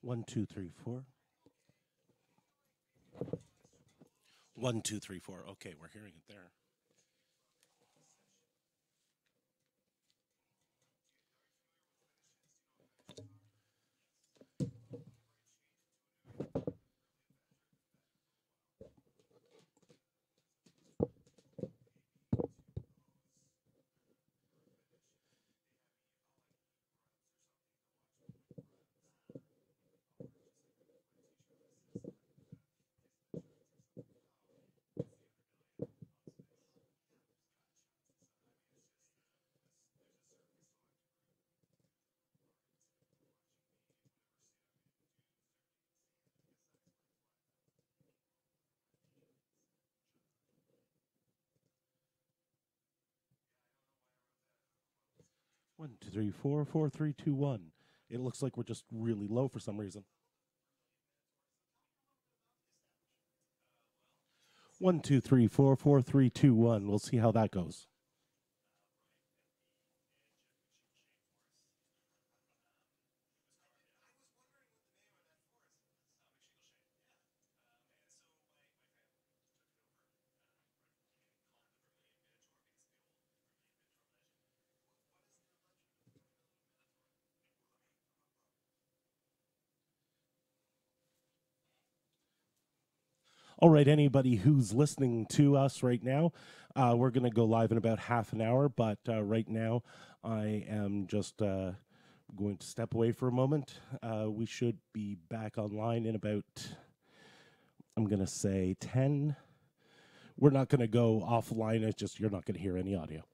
One, two, three, four. One, two, three, four. Okay, we're hearing it there. One, two, three, four, four, three, two, one. It looks like we're just really low for some reason. One, two, three, four, four, three, two, one. We'll see how that goes. All right, anybody who's listening to us right now, we're going to go live in about half an hour, but right now I am just going to step away for a moment. We should be back online in about, I'm going to say 10. We're not going to go offline. It's just you're not going to hear any audio.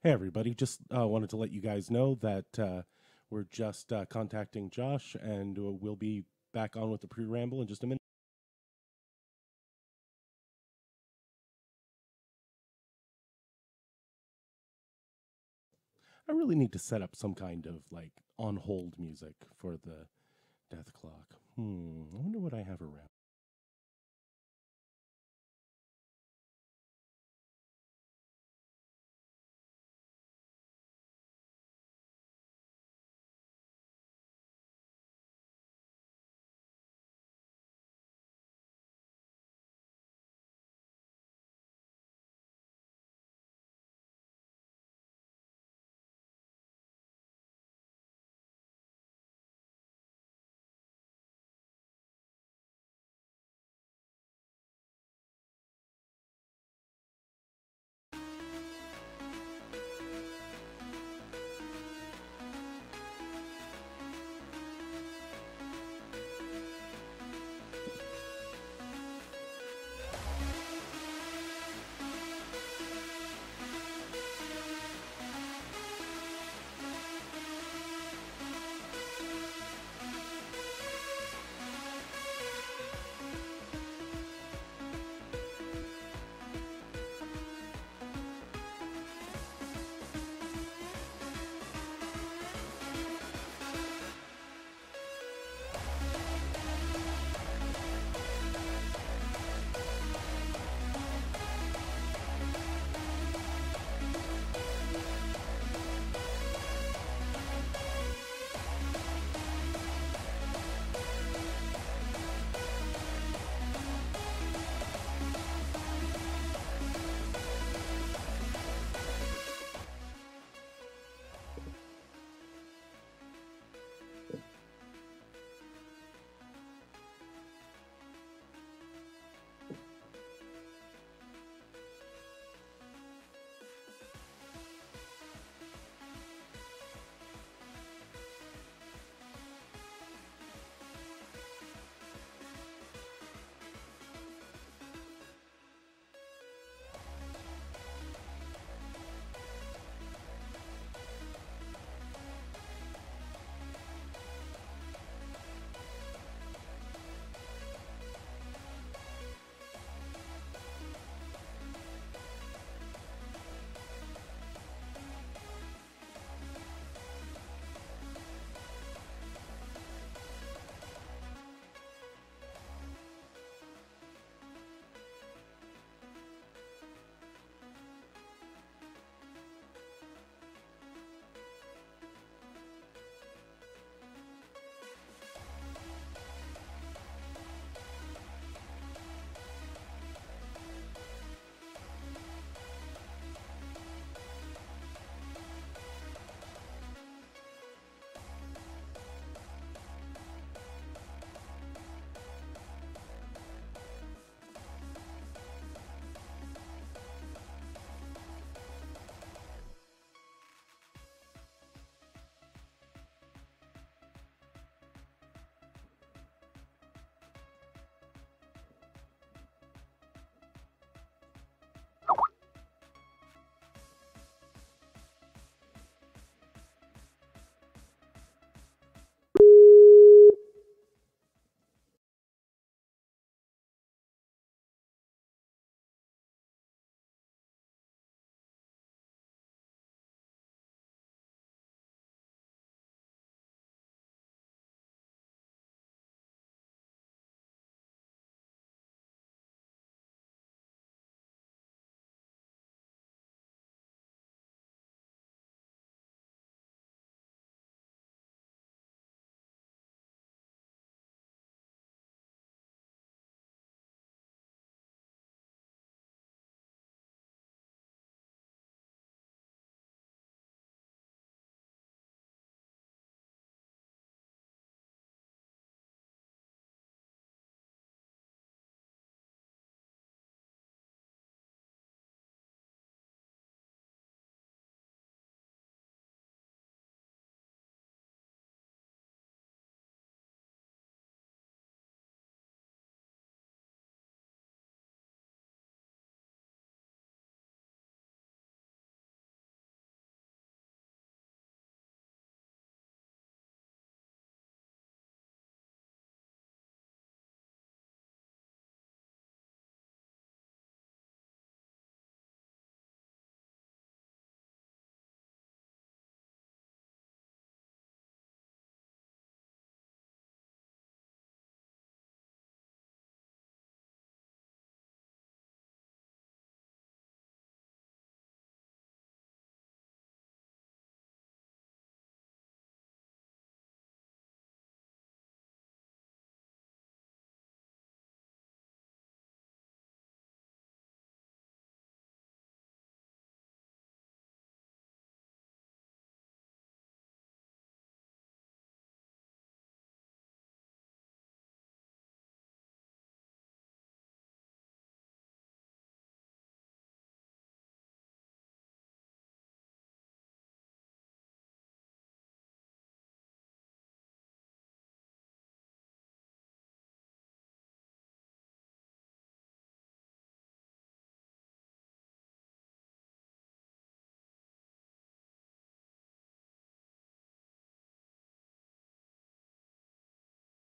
Hey, everybody. Just wanted to let you guys know that we're just contacting Josh, and we'll be back on with the pre ramble in just a minute. I really need to set up some kind of like on hold music for the death clock. I wonder what I have around.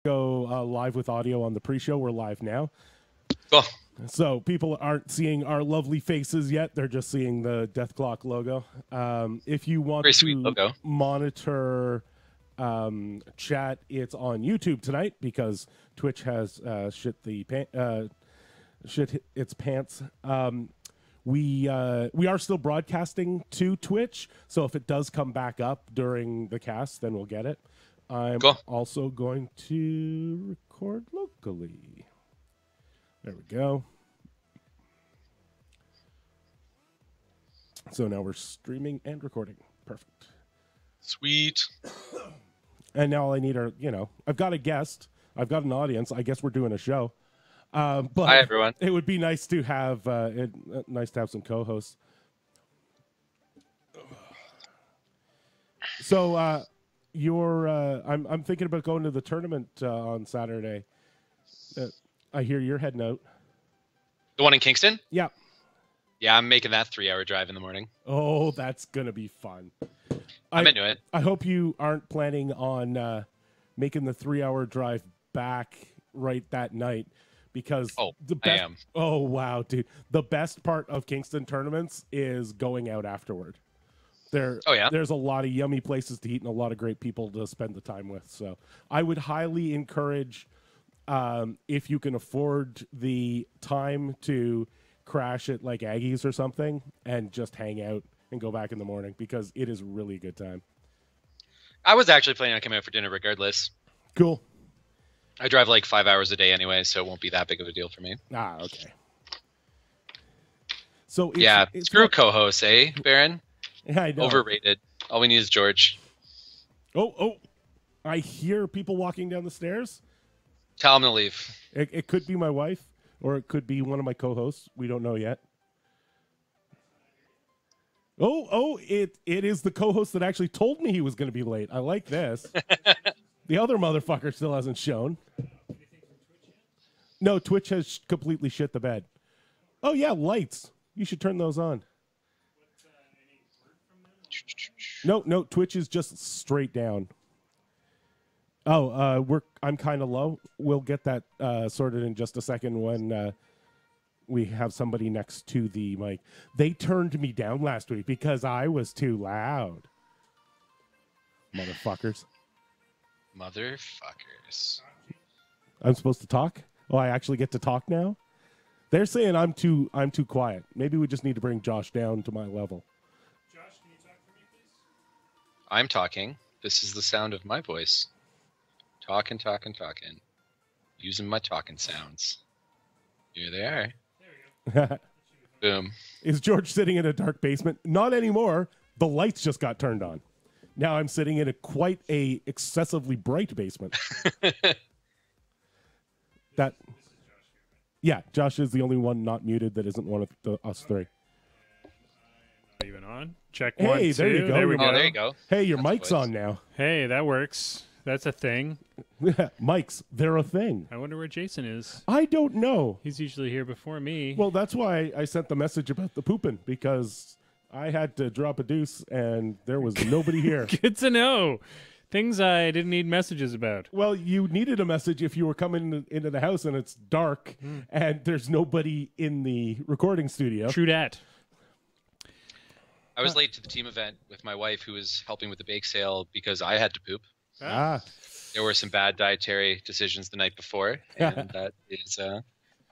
go live with audio on the pre-show. We're live now. Cool. So people aren't seeing our lovely faces yet. They're just seeing the Death Clock logo. If you want to monitor chat, it's on YouTube tonight because Twitch has shit its pants. We are still broadcasting to Twitch, so if it does come back up during the cast, then we'll get it. I'm also going to record locally. There we go. So now we're streaming and recording. Perfect. Sweet. And now all I need are, I've got a guest. I've got an audience. I guess we're doing a show. But hi, everyone. It would be nice to have some co-hosts. So I'm thinking about going to the tournament on Saturday. I hear you're heading out. The one in Kingston? Yeah. Yeah, I'm making that 3-hour drive in the morning. Oh, that's gonna be fun. I'm into it. I hope you aren't planning on making the 3-hour drive back right that night. Because I am. Oh, wow, dude. The best part of Kingston tournaments is going out afterward. There's a lot of yummy places to eat and a lot of great people to spend the time with. So I would highly encourage, if you can afford the time, to crash at like Aggie's or something and just hang out and go back in the morning because it is really a good time. I was actually planning on coming out for dinner regardless. Cool. I drive like 5 hours a day anyway, so it won't be that big of a deal for me. Ah, okay. So screw co-hosts, eh, Baron? Yeah, I know. Overrated. All we need is George. Oh! I hear people walking down the stairs. Tell him to leave. It could be my wife, or it could be one of my co-hosts. We don't know yet. It is the co-host that actually told me he was going to be late. I like this. The other motherfucker still hasn't shown. No, Twitch has completely shit the bed. Oh, yeah, lights. You should turn those on. No, Twitch is just straight down. Oh, I'm kind of low. We'll get that sorted in just a second when we have somebody next to the mic. They turned me down last week because I was too loud. Motherfuckers. I'm supposed to talk? Oh, I actually get to talk now? They're saying I'm too quiet. Maybe we just need to bring Josh down to my level. Josh, can you talk for me, please? I'm talking. This is the sound of my voice. Talking. Using my talking sounds. Here they are. There we go. Boom. Is George sitting in a dark basement? Not anymore. The lights just got turned on. Now I'm sitting in quite a excessively bright basement. Josh is the only one not muted that isn't one of us three. Not even on. Check hey, 1, 2. There you go. There you go. Hey, your mic's on now. Hey, that works. That's a thing. Mics, they're a thing. I wonder where Jason is. I don't know. He's usually here before me. Well, that's why I sent the message about the pooping, because I had to drop a deuce and there was nobody here. Good to know. Things I didn't need messages about. Well, you needed a message if you were coming into the house and it's dark and there's nobody in the recording studio. True dat. I was late to the team event with my wife who was helping with the bake sale because I had to poop. There were some bad dietary decisions the night before, and that is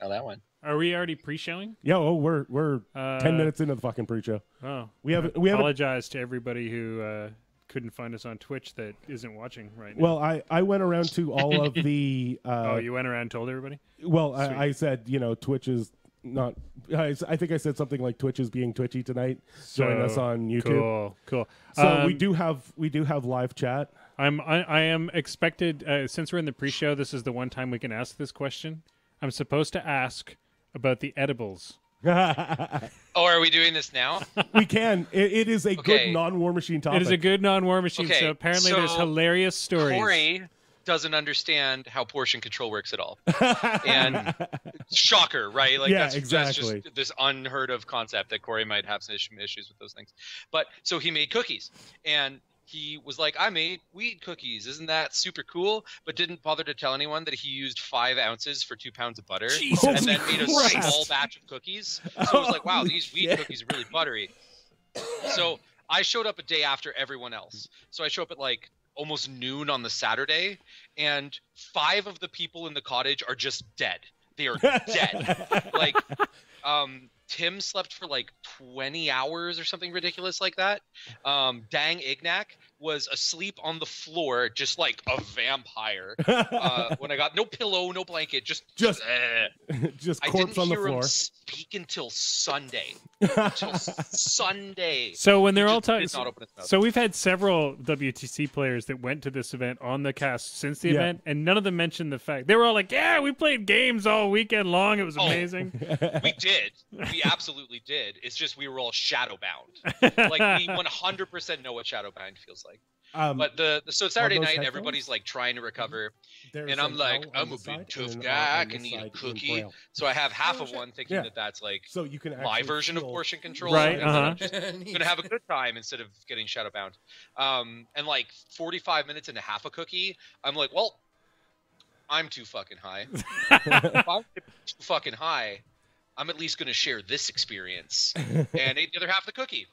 how that went. Are we already pre-showing? Yeah, we're 10 minutes into the fucking pre-show. Oh, we apologize to everybody who couldn't find us on Twitch that isn't watching right now. Well, I went around to all of the. You went around and told everybody? Well, I said Twitch is not. I think I said something like Twitch is being twitchy tonight. Join us on YouTube. Cool. So we do have live chat. I am expected since we're in the pre-show. This is the one time we can ask this question. I'm supposed to ask about the edibles. Are we doing this now? We can. It is a good non-War Machine topic. It is a good non-War Machine. Okay, so apparently there's hilarious stories. Corey doesn't understand how portion control works at all. And shocker, right? Like that's just this unheard of concept that Corey might have some issues with those things. But so he made cookies, and he was like, I made weed cookies. Isn't that super cool? But didn't bother to tell anyone that he used 5 ounces for 2 pounds of butter. Jesus and then made a Christ. small batch of cookies. So it was like, wow, these weed cookies are really buttery. So I showed up a day after everyone else. So I show up at like almost noon on the Saturday, and 5 of the people in the cottage are just dead. They are dead. Like, Tim slept for like 20 hours or something ridiculous like that. Dang Ignac was asleep on the floor just like a vampire. When I got no pillow, no blanket, just just I corpse didn't on the hear floor. him speak until Sunday. Until Sunday. So when they're He all just talking, did not open his mouth. so we've had several WTC players that went to this event on the cast since the Yeah. event, and none of them mentioned the fact they were all like, "Yeah, we played games all weekend long. It was amazing." We did. We absolutely did. It's just we were all shadow bound. Like we 100% know what shadow bound feels like. But so Saturday those night, headphones? everybody's like trying to recover, There's and I'm an like, L on I'm the a side big tough and an guy. R I on the can eat a side in cookie. Braille. So I have half of one thinking Yeah. that's like So you can my actually version of feel- portion control. Right, and then I'm just Neat. gonna have a good time instead of getting shadow bound. And like 45 minutes into half a cookie, I'm like, well, I'm too fucking high. If I'm too fucking high, I'm at least gonna share this experience. And ate the other half of the cookie.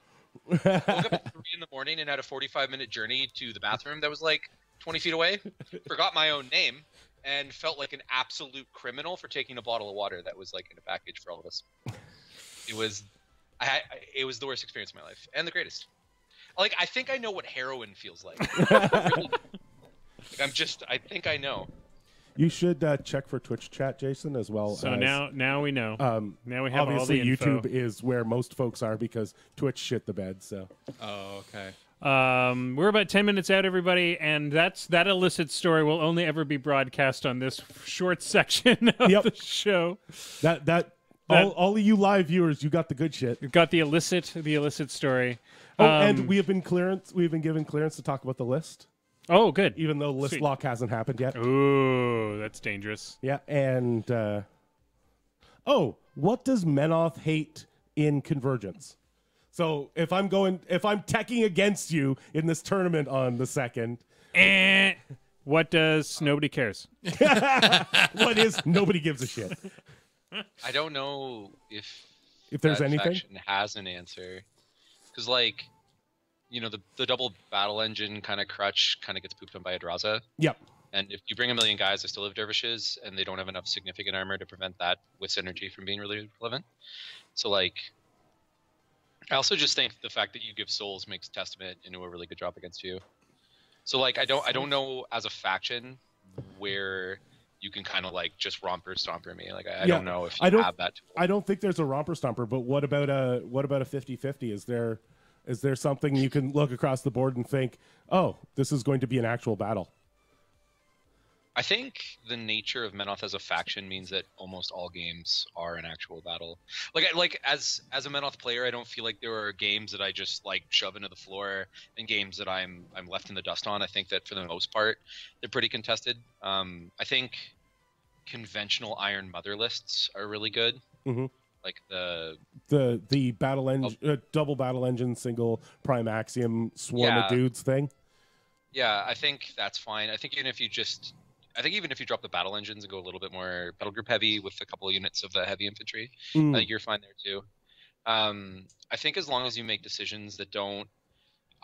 Woke up at 3 in the morning and had a 45-minute journey to the bathroom that was like 20 feet away. Forgot my own name and felt like an absolute criminal for taking a bottle of water that was like in a package for all of us. It was, it was the worst experience of my life and the greatest. Like I think I know what heroin feels like. Really, like I think I know. You should check for Twitch chat, Jason, as well. So as, now we know. Now we have obviously all the info. YouTube is where most folks are because Twitch shit the bed. So Oh, okay. We're about 10 minutes out, everybody, and that illicit story will only ever be broadcast on this short section of Yep. the show. that all of you live viewers, you got the good shit. We've got the illicit story. Oh, and we've been given clearance to talk about the list, Oh, good. even though list Sweet. lock hasn't happened yet. Ooh, that's dangerous. Yeah, and what does Menoth hate in Convergence? So if I'm teching against you in this tournament on the 2nd, What does nobody cares? what is nobody gives a shit. I don't know if there's that anything. faction has an answer, because like, you know, the double battle engine kind of crutch kind of gets pooped on by Adraza. Yep. And if you bring a million guys, they still have dervishes, and they don't have enough significant armor to prevent that with synergy from being really relevant. So like, I also just think the fact that you give souls makes Testament into a really good job against you. So like, I don't know as a faction where you can kind of like just romper stomper me. Like I don't know if you have that tool. I don't think there's a romper stomper, but what about a 50-50? Is there something you can look across the board and think, oh, this is going to be an actual battle? I think the nature of Menoth as a faction means that almost all games are an actual battle. Like as a Menoth player, I don't feel like there are games that I just like shove into the floor and games that I'm left in the dust on. I think that for the most part, they're pretty contested. I think conventional Iron Mother lists are really good. Mm-hmm. Like the battle engine, double battle engine, single prime axiom swarm of dudes thing. Yeah, I think that's fine. I think even if you drop the battle engines and go a little bit more battle group heavy with a couple of units of the heavy infantry, I think you're fine there too. I think as long as you make decisions that don't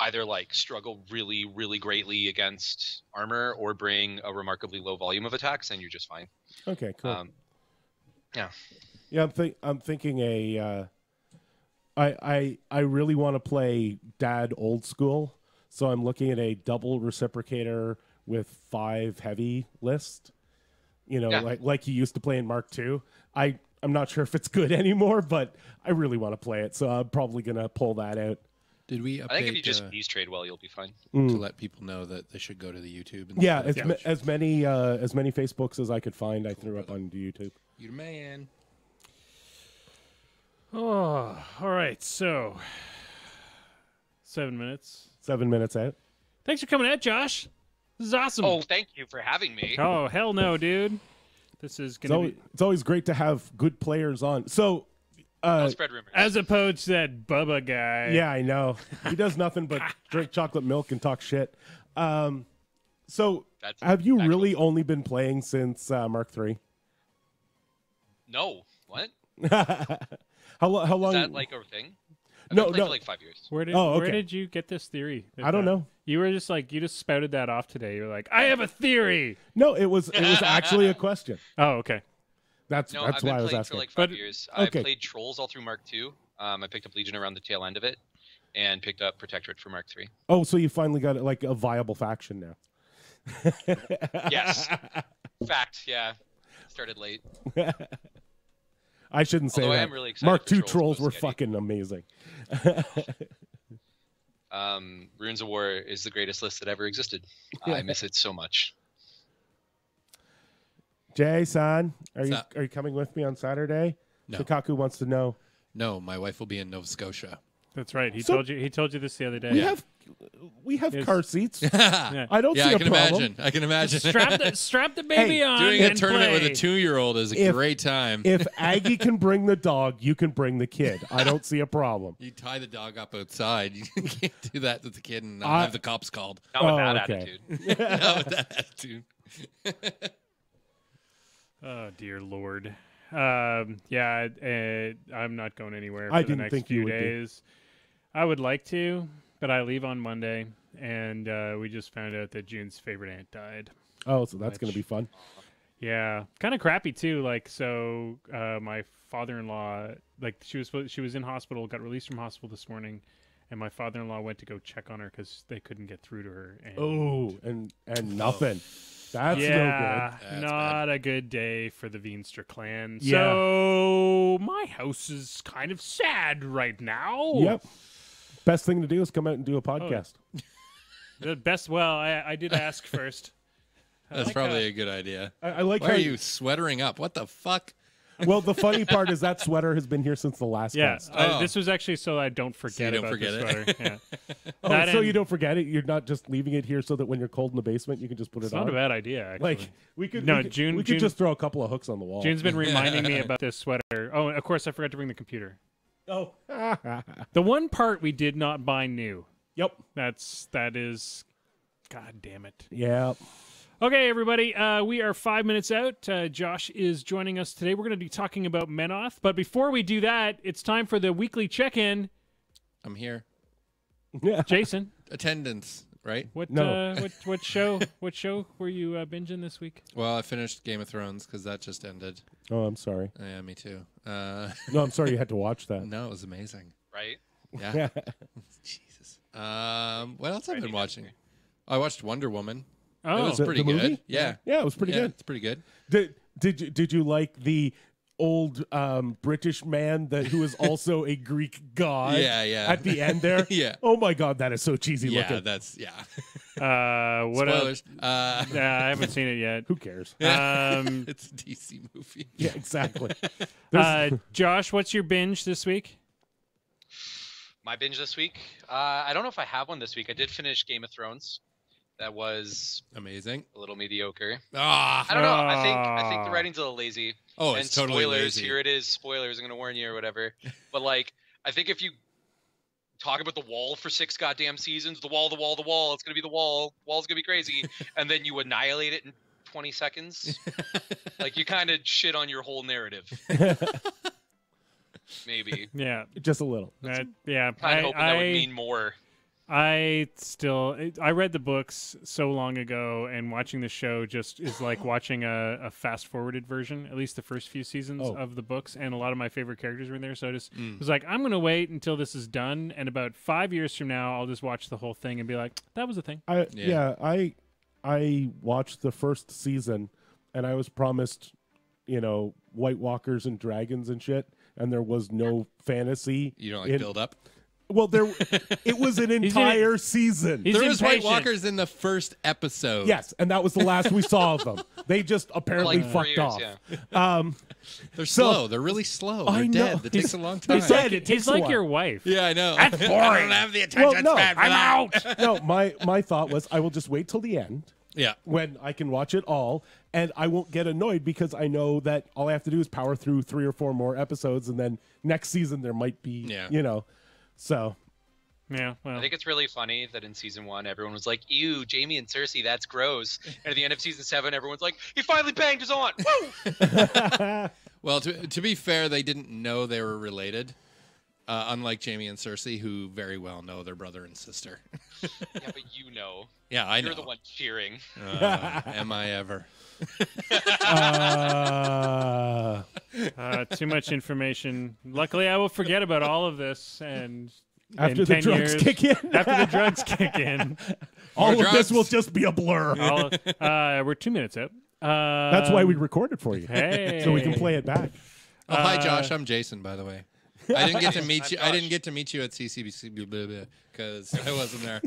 either like struggle really, really greatly against armor or bring a remarkably low volume of attacks, then you're just fine. Okay, cool. Yeah. Yeah, I'm thinking I really want to play Dad old school, so I'm looking at a double reciprocator with 5 heavy list. You know, like he used to play in Mark II. I'm not sure if it's good anymore, but I really want to play it, so I'm probably gonna pull that out. Did we update, I think if you just piece trade well, you'll be fine. to let people know that they should go to the YouTube? And Yeah, stuff? as many Facebooks as I could find, I threw up on YouTube. You're the man. Oh, all right. So 7 minutes. 7 minutes out. Thanks for coming out, Josh. This is awesome. Oh, thank you for having me. Oh, hell no, dude. This is gonna be. It's always great to have good players on. So Don't spread rumors. As opposed to that Bubba guy. Yeah, I know. He does nothing but drink chocolate milk and talk shit. So, That's have you actual- really only been playing since Mark III? No. What? How long? Is that like a thing? I've No, been playing no. for like 5 years. Where did Oh, okay. where did you get this theory? I don't know. You were just like, you just spouted that off today. You're like, I have a theory. No, it was actually a question. Oh, okay. That's No, I've why been I was playing asking. for like 5 But- years. okay. I played Trolls all through Mark II. I picked up Legion around the tail end of it, and picked up Protectorate for Mark III. Oh, so you finally got like a viable faction now. Yes. Fact, yeah. Started late. I shouldn't say Although I that. am really excited Mark for II Trolls, trolls but were it's sketchy. fucking amazing. Runes of War is the greatest list that ever existed. I miss it so much. Jay-san, are What's you up? are you coming with me on Saturday? No. Shikaku wants to know. No, my wife will be in Nova Scotia. That's right. He So- told you. He told you this the other day. We have Yes. car seats. yeah, I don't see I a can problem. imagine. I can imagine. Strap the baby Hey, on. Doing a and tournament with play. a 2-year-old is a If- great time. If Aggie can bring the dog, you can bring the kid. I don't see a problem. You tie the dog up outside. You can't do that with the kid and not I- have the cops called. Not with Oh, that okay. attitude. No, with that attitude. Oh dear Lord. I'm not going anywhere for I the didn't next think you few would be. days. I would like to, but I leave on Monday, and we just found out that June's favorite aunt died. Oh, so that's going to be fun. Yeah, kind of crappy too. Like, so my father-in-law, like, she was in hospital, got released from hospital this morning, and my father-in-law went to go check on her because they couldn't get through to her. And Oh, and nothing. That's yeah, That's not a good day for the Veenstra clan. Yeah. So my house is kind of sad right now. no good. Yep. Best thing to do is come out and do a podcast. The best. Well, I did ask first. That's like probably that. a good idea. I like Why how are you sweatering up? What the fuck? Well, the funny part is that sweater has been here since the last Yeah, cast. Oh. this was actually so I don't forget don't about forget the it. sweater. Yeah. Oh, That so and- you don't forget it. You're not just leaving it here so that when you're cold in the basement, you can just put It's it not on. a bad idea, actually. Like we could, No, we could, June- we June- could just throw a couple of hooks on the wall. June's been reminding me about this sweater. Oh, and of course, I forgot to bring the computer. Oh, The one part we did not buy new. yep, That is, God damn it. yeah. Okay, everybody, we are 5 minutes out. Josh is joining us today. We're going to be talking about Menoth. But before we do that, it's time for the weekly check-in. I'm here. Yeah. Jason, Attendance, right? what No. what show were you binging this week? Well, I finished Game of Thrones because that just ended. Oh, I'm sorry. Yeah, me too. No, I'm sorry you had to watch that. No, it was amazing. Right? Yeah. Jesus. What else I've been watching? I watched Wonder Woman. It Oh, was The- pretty the movie? good. Yeah. Yeah, it was pretty Yeah, good. It's pretty good. Did you like the old British man who is also a Greek god? Yeah, yeah. At the end there. Yeah. Oh my God, that is so cheesy Yeah, looking. that's yeah. what else? Spoilers. Yeah, I haven't seen it yet. Who cares? It's a DC movie. Yeah, exactly. There's- Josh, what's your binge this week? My binge this week? I don't know if I have one this week. I did finish Game of Thrones. That was Amazing. a little mediocre. Ah. I don't know. I think the writing's a little lazy. Oh, and it's totally spoilers, lazy. here it is. Spoilers, I'm going to warn you or whatever. But, like, I think if you talk about the wall for 6 goddamn seasons, the wall, it's going to be the wall. Wall's going to be crazy. And then you annihilate it in 20 seconds. Like, you kind of shit on your whole narrative. Maybe. Yeah, just a little. yeah. Kind of hoping that would mean more. I read the books so long ago, and watching the show just is like watching a fast-forwarded version, at least the first few seasons Oh. of the books, and a lot of my favorite characters were in there, so I just was like, I'm going to wait until this is done, and about 5 years from now, I'll just watch the whole thing and be like, that was a thing. I watched the first season, and I was promised, White Walkers and dragons and shit, and there was no fantasy. You don't like build up? Well, it was an entire season. He's There was White impatient. Walkers in the first episode. Yes, and that was the last we saw of them. They just apparently Like 4 fucked years, off. yeah. They're So- slow. They're really slow. They're I know. dead. It takes a long time. They said it takes He's a like while. your wife. Yeah, I know. That's boring. I don't have the attention Well, no, span for I'm that. out. No, my thought was I will just wait till the end Yeah. when I can watch it all, and I won't get annoyed because I know that all I have to do is power through 3 or 4 more episodes, and then next season there might be, so. Yeah, well. I think it's really funny that in season 1 everyone was like, "Ew, Jamie and Cersei, that's gross." And at the end of season 7, everyone's like, "He finally banged his aunt." Woo! Well, to be fair, they didn't know they were related. Unlike Jamie and Cersei, who very well know their brother and sister. Yeah, but you know. Yeah, I know. You're the one cheering. Am I ever? Too much information. Luckily, I will forget about all of this, and after in the 10 drugs years, kick in, after the drugs kick in, all of drugs. this will just be a blur. We're 2 minutes out. That's why we recorded for you, Hey, so we can play it back. Oh, hi, Josh. I'm Jason, by the way. I didn't get to meet you. I'm I didn't Josh. get to meet you at CCBC because I wasn't there.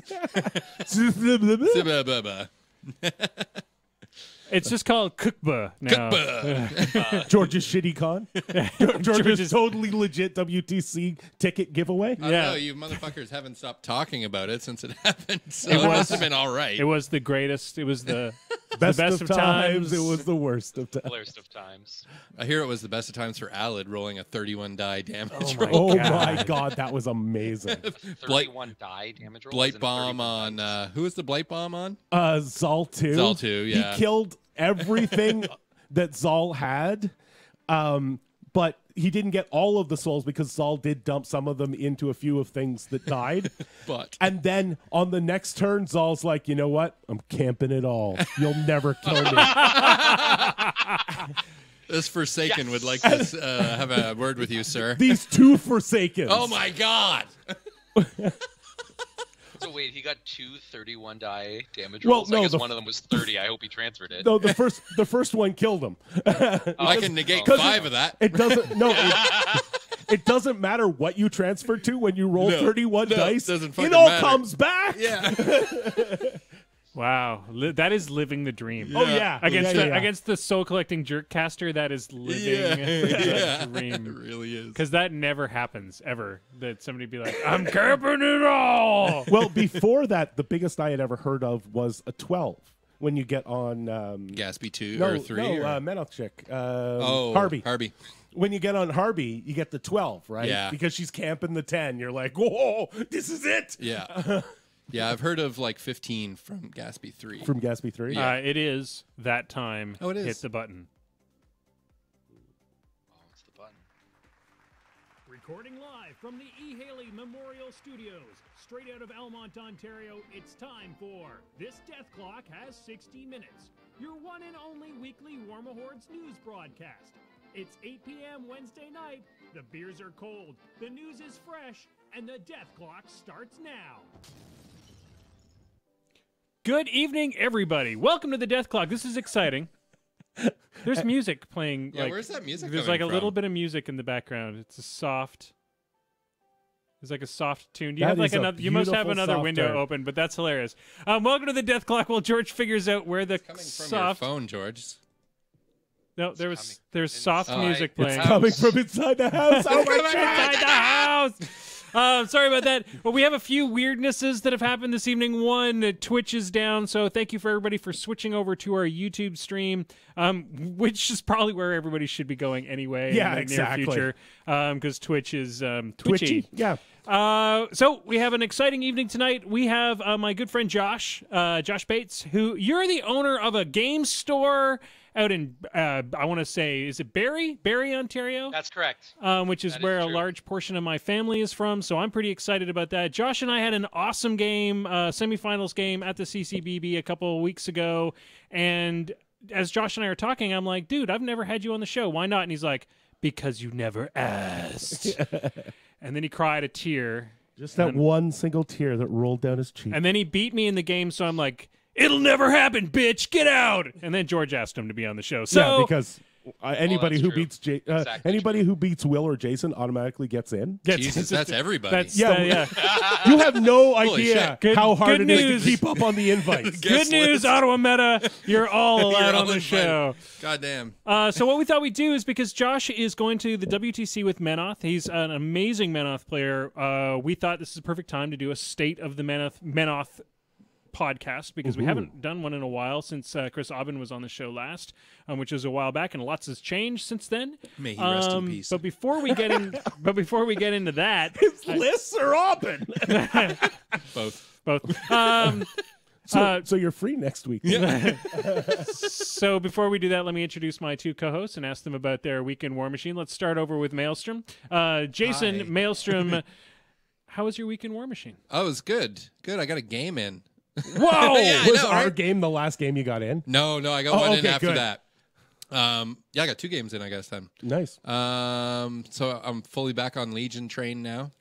It's just called Cookba now. George's shitty con. George's totally legit WTC ticket giveaway. I don't know, you motherfuckers haven't stopped talking about it since it happened, so it must have been all right. It was the greatest. It was the Best best of of times. times. It was the worst of times. Worst of times. I hear it was the best of times for Alid rolling a 31 die damage my roll. Oh God. my god, that was amazing. 31 die damage roll. Blight wasn't it bomb 31 on times? who was the blight bomb on? Zal 2. Zal 2, yeah. He killed everything that Zal had, but he didn't get all of the souls because Zal did dump some of them into a few of things that died. But And then on the next turn, Zal's like, you know what? I'm camping it all. You'll never kill me. this Forsaken would like to have a word with you, sir. These 2 Forsakens. Oh my god! So wait, he got 2 31 die damage Well, rolls? no, I guess the one of them was 30. I hope he transferred it. No, the first one killed him. I can negate 'cause 5 of that. It doesn't. No, it doesn't matter what you transfer to when you roll 31 dice. doesn't It fucking all matter. comes back. Yeah. Wow, that is living the dream. Oh yeah. Against the soul collecting jerk caster, that is living the It dream. really is. Because that never happens ever. That somebody be like, "I'm camping it all." Well, before that, the biggest I had ever heard of was a 12. When you get on Gatsby 2 no, or 3? no, or? Menoth chick, Harvey. When you get on Harvey, you get the 12, right? Yeah. Because she's camping the 10. You're like, whoa, this is it. Yeah. Yeah, I've heard of like 15 from Gatsby 3. From Gatsby 3. Yeah. It is that time. Oh, it is. Hit the button. Oh, it's the button. Recording live from the E. Haley Memorial Studios, straight out of Almont, Ontario, it's time for This Death Clock Has 60 Minutes, your one and only weekly Warma Hordes news broadcast. It's 8 p.m. Wednesday night, the beers are cold, the news is fresh, and the death clock starts now. Good evening, everybody. Welcome to the Death Clock. This is exciting. There's music playing. Yeah, where's that music There's coming like a little from? bit of music in the background. It's a soft. There's like a soft tune. Do you That have like is a another? You must have beautiful another soft window art. open, but that's hilarious. Welcome to the Death Clock. While George figures out where the Coming from soft. your phone, George. No, coming there's soft inside music the playing. house. Coming from inside the house. Oh my Inside god. the house. Sorry about that. Well, we have a few weirdnesses that have happened this evening. One, Twitch is down, so thank you for everybody for switching over to our YouTube stream, which is probably where everybody should be going anyway. Yeah, in the exactly. near future, because Twitch is twitchy. Twitchy? Yeah. So we have an exciting evening tonight. We have my good friend Josh Bates, who you're the owner of a game store out in I want to say, is it Barrie, Ontario? That's correct. Which is That is where a true. large portion of my family is from. So I'm pretty excited about that. Josh and I had an awesome game, semifinals game at the CCBB a couple of weeks ago. And as Josh and I are talking, I'm like, dude, I've never had you on the show. Why not? And he's like, because you never asked. And then he cried a tear. Just that one single tear that rolled down his cheek. And then he beat me in the game. So I'm like, it'll never happen, bitch. Get out. And then George asked him to be on the show. So yeah, because anybody that's who true. beats Exactly anybody who beats Will or Jason automatically gets in. Jesus, that's everybody. That's Yeah, yeah. You have no Holy idea shit. how hard Good it is news. to keep up on the invites. Guest Good news, list. Ottawa Meta. You're all allowed You're on all the invited. show. Goddamn. So what we thought we'd do is, because Josh is going to the WTC with Menoth, he's an amazing Menoth player. We thought this is a perfect time to do a state of the Menoth podcast because we haven't done one in a while since Chris Aubin was on the show last, which was a while back, and lots has changed since then. May he rest in peace. But before we get into that, His lists are open. Both. Both. So you're free next week. So before we do that, let me introduce my two co-hosts and ask them about their week in War Machine. Let's start over with Maelstrom. Jason Hi. Maelstrom, how was your week in War Machine? Oh, it was good. Good. I got a game in. Whoa! Yeah, I Was know, our right? game the last game you got in? No, I got one in okay, after good. that. Yeah, I got 2 games in, I guess, then. Nice. So I'm fully back on Legion train now.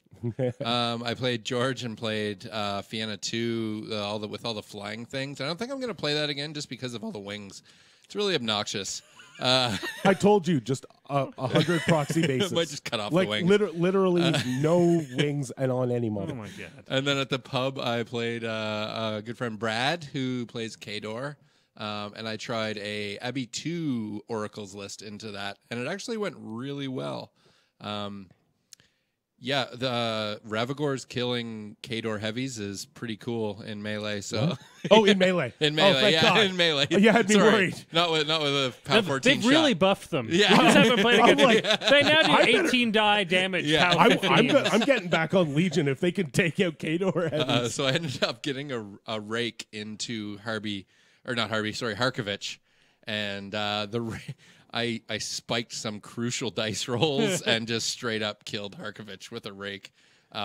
I played George and played Vienna 2 with all the flying things. I don't think I'm going to play that again just because of all the wings. It's really obnoxious. I told you, just 100 proxy bases. Might just cut off the like wings. literally no wings and on any model. Oh my god! And then at the pub, I played a good friend Brad, who plays Kador. And I tried a Abbey 2 Oracles list into that, and it actually went really well. Yeah, the Ravagor's killing Kador heavies is pretty cool in melee. So Oh, in melee. in melee, oh, thank yeah, God. in melee. You had me Sorry. worried. Not with a POW 14 They've really shot. buffed them. Yeah. You just haven't played I'm against like, They now do I better- 18 die damage. Yeah. POW 15s. I'm getting back on Legion if they can take out Kador heavies. So I ended up getting a rake into Harkovich, and I spiked some crucial dice rolls and just straight up killed Harkovich with a rake,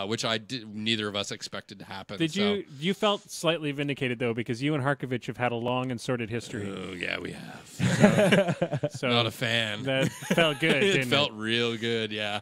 which neither of us expected to happen. You felt slightly vindicated though because you and Harkovich have had a long and sordid history. Oh yeah, we have. So Not a fan. that felt good. It didn't felt real good. Yeah.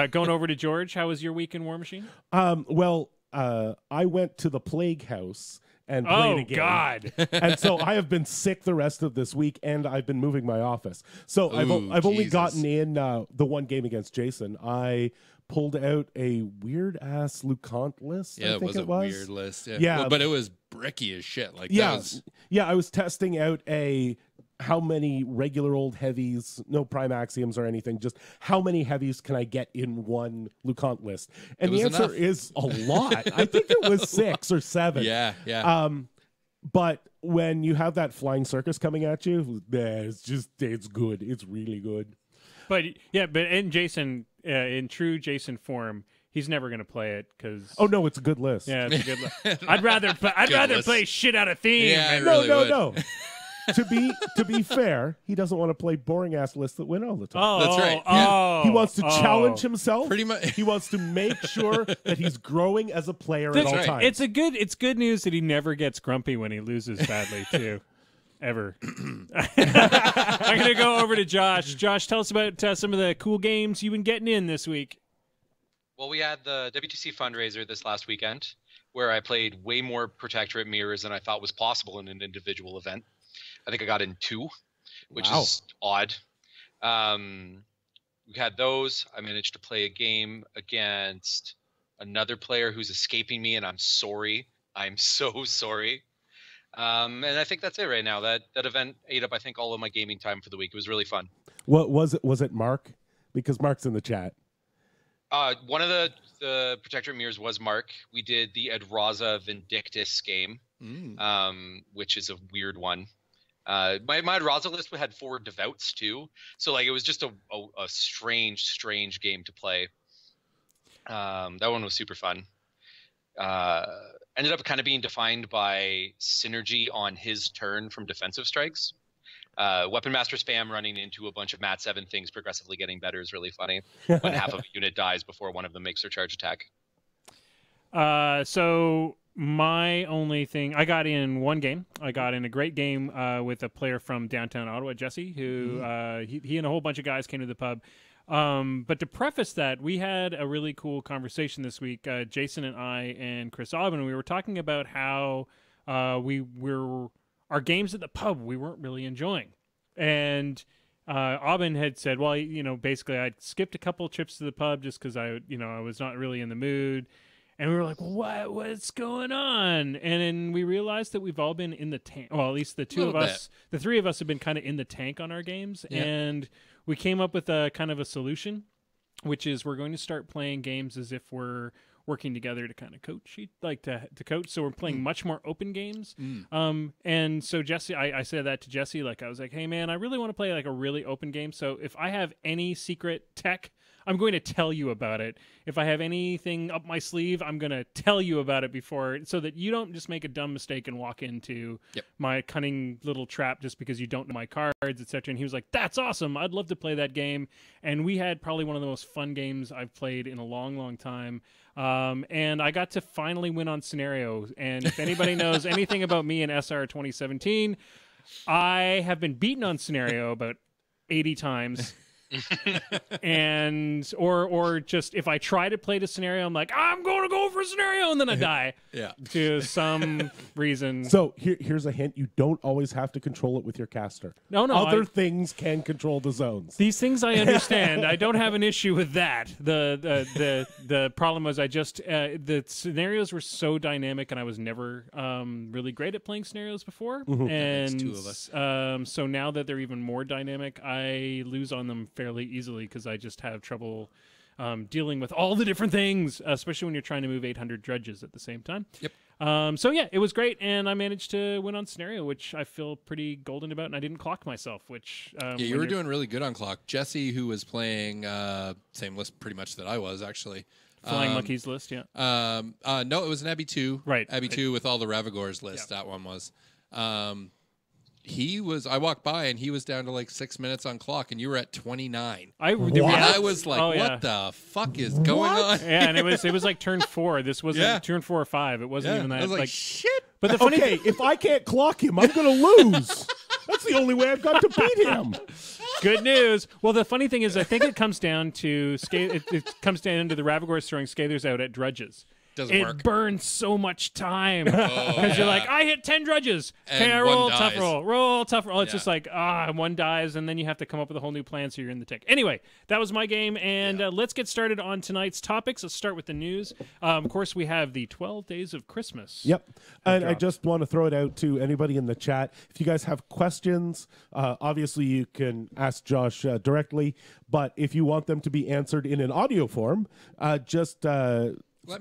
Going over to George, how was your week in War Machine? Well, I went to the Plague House and played a game. God! And so I have been sick the rest of this week, and I've been moving my office. So Ooh, I've only Jesus. gotten in the one game against Jason. I pulled out a weird ass Lucant list. Yeah, I think it was a weird list. Yeah, Yeah. Well, but it was bricky as shit. Like Yeah, that was, yeah. I was testing out how many regular old heavies, no prime axioms or anything, just how many heavies can I get in one Lucant list? And It the was answer enough. is a lot. I think it was 6 or 7. yeah. But when you have that flying circus coming at you, it's good. It's really good. But in Jason, in true Jason form, he's never going to play it because. Oh no, it's a good list. Yeah, it's a good list. I'd rather list. play shit out of theme. Yeah, I and- really would. No. to be fair, he doesn't want to play boring ass lists that win all the time. Oh, That's right. Oh, He wants to oh. challenge himself. Pretty much. He wants to make sure that he's growing as a player at That's all right. times. It's good news that he never gets grumpy when he loses badly too. Ever. I'm gonna go over to Josh. Josh, tell us about some of the cool games you've been getting in this week. Well, we had the WTC fundraiser this last weekend where I played way more Protectorate mirrors than I thought was possible in an individual event. I think I got in 2, which Wow. is odd. We had those. I managed to play a game against another player who's escaping me, and I'm sorry. I'm so sorry. And I think that's it right now. That event ate up, I think, all of my gaming time for the week. It was really fun. What was it? Was it Mark? Because Mark's in the chat. One of the Protectorate mirrors was Mark. We did the Edraza Vindictus game, which is a weird one. My Edraza list had 4 Devouts too, so like it was just a strange game to play. That one was super fun. Ended up kind of being defined by synergy on his turn from defensive strikes. Weapon Master spam running into a bunch of Mat 7 things progressively getting better is really funny when half of a unit dies before one of them makes their charge attack. So my only thing, I got in one game. I got in a great game with a player from downtown Ottawa, Jesse, who he and a whole bunch of guys came to the pub. But to preface that, we had a really cool conversation this week. Jason and I and Chris Aubin, we were talking about how our games at the pub we weren't really enjoying. And Aubin had said, well, basically I'd skipped a couple trips to the pub just because I was not really in the mood. And we were like, what's going on? And then we realized that we've all been in the tank. Well, at least the two of us, the 3 of us have been kind of in the tank on our games. Yeah. And we came up with a kind of a solution, which is we're going to start playing games as if we're working together to kind of coach, to coach. So we're playing much more open games. And so Jesse, I said that to Jesse, like I was like, hey man, I really want to play like a really open game. So if I have any secret tech, I'm going to tell you about it. If I have anything up my sleeve, I'm going to tell you about it before, so that you don't just make a dumb mistake and walk into my cunning little trap just because you don't know my cards, etc. And he was like, that's awesome. I'd love to play that game. And we had probably one of the most fun games I've played in a long, long time. And I got to finally win on scenario. And if anybody knows anything about me in SR 2017, I have been beaten on scenario about 80 times. And or just if I try to play the scenario, I'm like, I'm going to go for a scenario, and then I die. To some reason. So here's a hint: you don't always have to control it with your caster. No, other things can control the zones. These things I understand. I don't have an issue with that. The problem was the scenarios were so dynamic, and I was never really great at playing scenarios before. And two of us. So now that they're even more dynamic, I lose on them fairly easily because I just have trouble dealing with all the different things, especially when you're trying to move 800 dredges at the same time. So yeah, it was great, and I managed to win on scenario, which I feel pretty golden about, and I didn't clock myself, which... you were doing really good on clock. Jesse, who was playing same list pretty much that I was, actually. Flying Monkey's list, no, it was an Abbey 2. Right. Abbey 2 with all the Ravagors list, that one was. I walked by and he was down to like 6 minutes on clock, and you were at 29. I was like, what the fuck is going on? Yeah, and it was like turn 4. This wasn't turn 4 or 5. It wasn't even that. I was like shit. But the funny if I can't clock him, I'm going to lose. That's the only way I've got to beat him. Good news. Well, the funny thing is, I think it comes down to it comes down to the Ravagors throwing Scathers out at dredges. It burns so much time because you're like, I hit 10 dredges. And I roll one tough dies. roll tough roll. It's just like one dies, and then you have to come up with a whole new plan, so you're in the tick. Anyway, that was my game, and let's get started on tonight's topics. Let's start with the news. Of course, we have the 12 Days of Christmas. Yep, and I just want to throw it out to anybody in the chat. If you guys have questions, obviously you can ask Josh directly, but if you want them to be answered in an audio form, just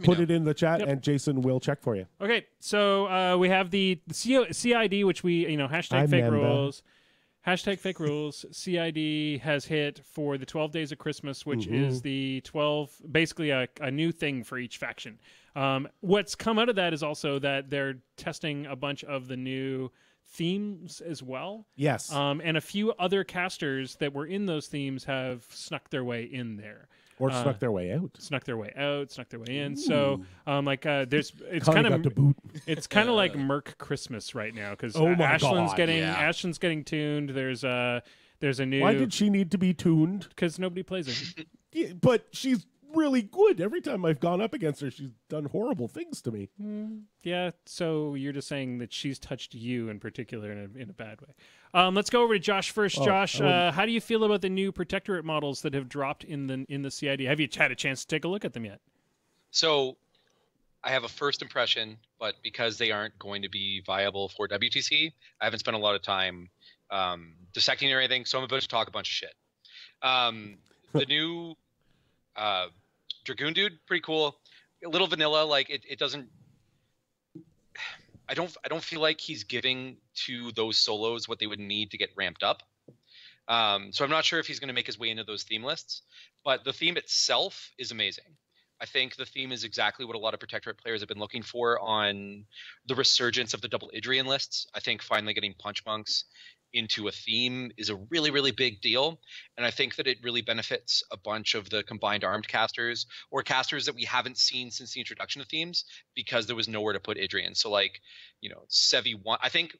put it in the chat, and Jason will check for you. Okay, so we have the CID, which we, hashtag fake rules. Hashtag fake rules. CID has hit for the 12 Days of Christmas, which is the 12, basically a new thing for each faction. What's come out of that is also that they're testing a bunch of the new themes as well. Yes. And a few other casters that were in those themes have snuck their way in there. Or snuck their way out. Snuck their way out, snuck their way in. So, it's Connie got to boot. It's kind of like Merc Christmas right now because Ashland's Ashland's getting tuned. There's a new. Why did she need to be tuned? Because nobody plays her. Yeah, but she's really good. Every time I've gone up against her, she's done horrible things to me. Yeah, so you're just saying that she's touched you in particular in a bad way. Let's go over to Josh first. Josh, how do you feel about the new Protectorate models that have dropped in the CID? Have you had a chance to take a look at them yet? So I have a first impression, but because they aren't going to be viable for WTC, I haven't spent a lot of time dissecting or anything, so I'm about to talk a bunch of shit. The new Dragoon dude, pretty cool. A little vanilla, like it doesn't. I don't feel like he's giving to those solos what they would need to get ramped up. So I'm not sure if he's going to make his way into those theme lists, but the theme itself is amazing. I think the theme is exactly what a lot of Protectorate players have been looking for on the resurgence of the double Idrian lists. I think finally getting Punch Monks into a theme is a really, really big deal. And I think that it really benefits a bunch of the combined armed casters or casters that we haven't seen since the introduction of themes because there was nowhere to put Idrian. So like, Sevi 1, I think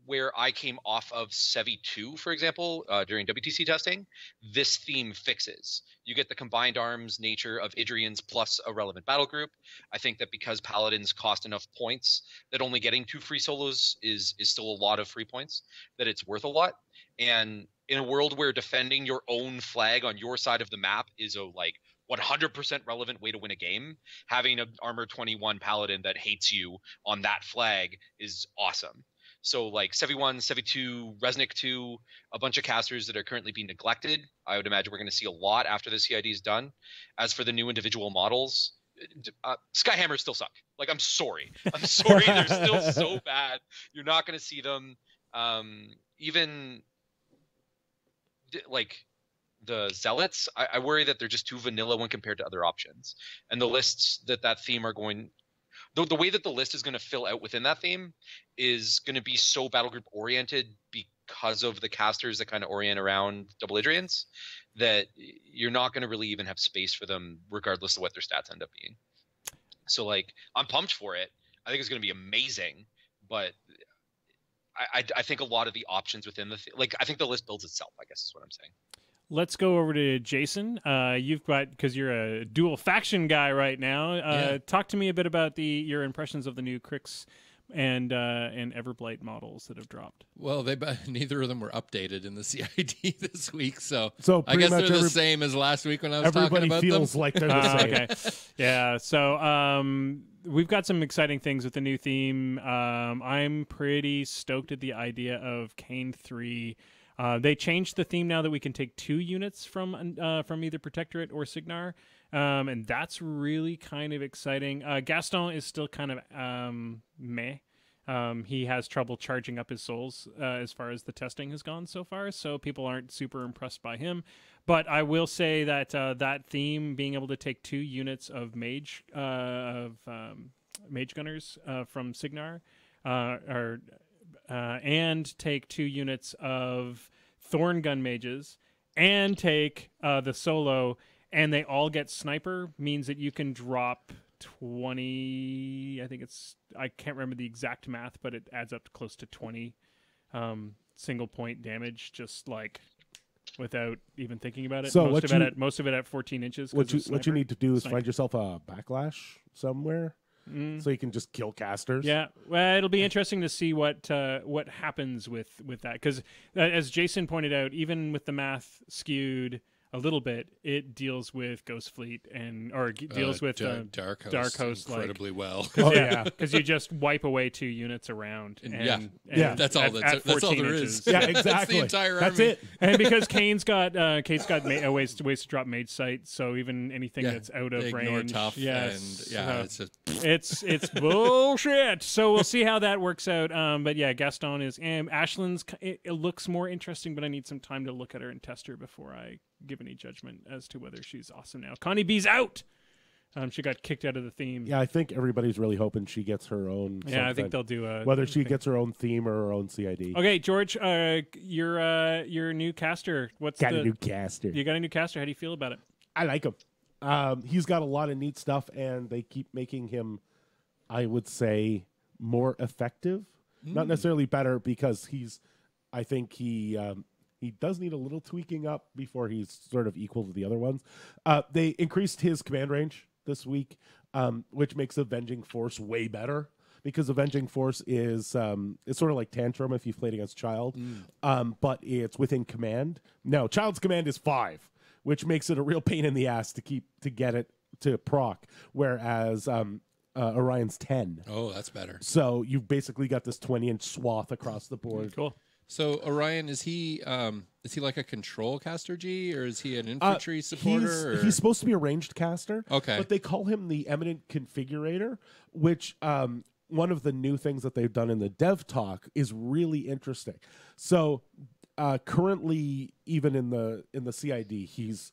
where I came off of Sevi 2, for example, during WTC testing, this theme fixes. You get the combined arms nature of Idrians plus a relevant battle group. I think that because Paladins cost enough points that only getting 2 free solos is still a lot of free points, that it's worth a lot. And in a world where defending your own flag on your side of the map is a 100% relevant way to win a game, having an armor 21 Paladin that hates you on that flag is awesome. So like Sevi 1, Sevi 2, Resnick 2, a bunch of casters that are currently being neglected. I would imagine we're going to see a lot after the CID is done. As for the new individual models, Skyhammers still suck. Like, I'm sorry. They're still so bad. You're not going to see them. Even like the Zealots, I worry that they're just too vanilla when compared to other options. And the lists that theme are going, the way that the list is going to fill out within that theme is going to be so battle group oriented because of the casters that kind of orient around double Idrians, that you're not going to really even have space for them regardless of what their stats end up being. So, like, I'm pumped for it. I think it's going to be amazing, but I think a lot of the options within I think the list builds itself, I guess is what I'm saying. Let's go over to Jason. You've got, because you're a dual faction guy right now. Talk to me a bit about your impressions of the new Crix and Everblight models that have dropped. Well, neither of them were updated in the CID this week, so I pretty guess much they're the same as last week when I was talking about them. Everybody feels like they're the same. Okay. Yeah, so we've got some exciting things with the new theme. I'm pretty stoked at the idea of Kane 3. They changed the theme now that we can take 2 units from either Protectorate or Signar, and that's really kind of exciting. Gaston is still kind of meh. He has trouble charging up his souls as far as the testing has gone so far, so people aren't super impressed by him. But I will say that that theme, being able to take 2 units of mage gunners from Signar, and take 2 units of Thorn Gun mages, and take the solo, and they all get sniper, means that you can drop 20. I can't remember the exact math, but it adds up to close to 20 single point damage, just like without even thinking about it. So most of it at 14 inches. What you need to do is find yourself a backlash somewhere. So you can just kill casters. Yeah, well, it'll be interesting to see what happens with that, because as Jason pointed out, even with the math skewed a little bit, it deals with Ghost Fleet deals with Dark Host incredibly well. Because you just wipe away 2 units around. And that's all. That's all there is. Yeah, exactly. That's the entire That's army. it. And because Kane's got ways to drop mage sight, so even anything that's out of they range, ignore tough, it's bullshit. So we'll see how that works out. But yeah, Gaston is Ashland's. It looks more interesting, but I need some time to look at her and test her before I give any judgment as to whether she's awesome now. Connie B's out. She got kicked out of the theme. Yeah, I think everybody's really hoping she gets her own. Yeah, I think they'll do whether she gets her own theme or her own CID. Okay, George, you're a new caster. A new caster. You got a new caster. How do you feel about it? I like him. He's got a lot of neat stuff, and they keep making him, I would say, more effective. Not necessarily better, because I think he does need a little tweaking up before he's sort of equal to the other ones. They increased his command range this week, which makes Avenging Force way better, because Avenging Force is it's sort of like Tantrum if you've played against Child, but it's within command. No, Child's command is 5, which makes it a real pain in the ass to get it to proc, whereas Orion's 10. Oh, that's better. So you've basically got this 20-inch swath across the board. Cool. So Orion, is he like a control caster, G, or is he an infantry supporter? He's supposed to be a ranged caster. Okay. But they call him the Eminent Configurator, which one of the new things that they've done in the dev talk is really interesting. So currently, even in the CID, he's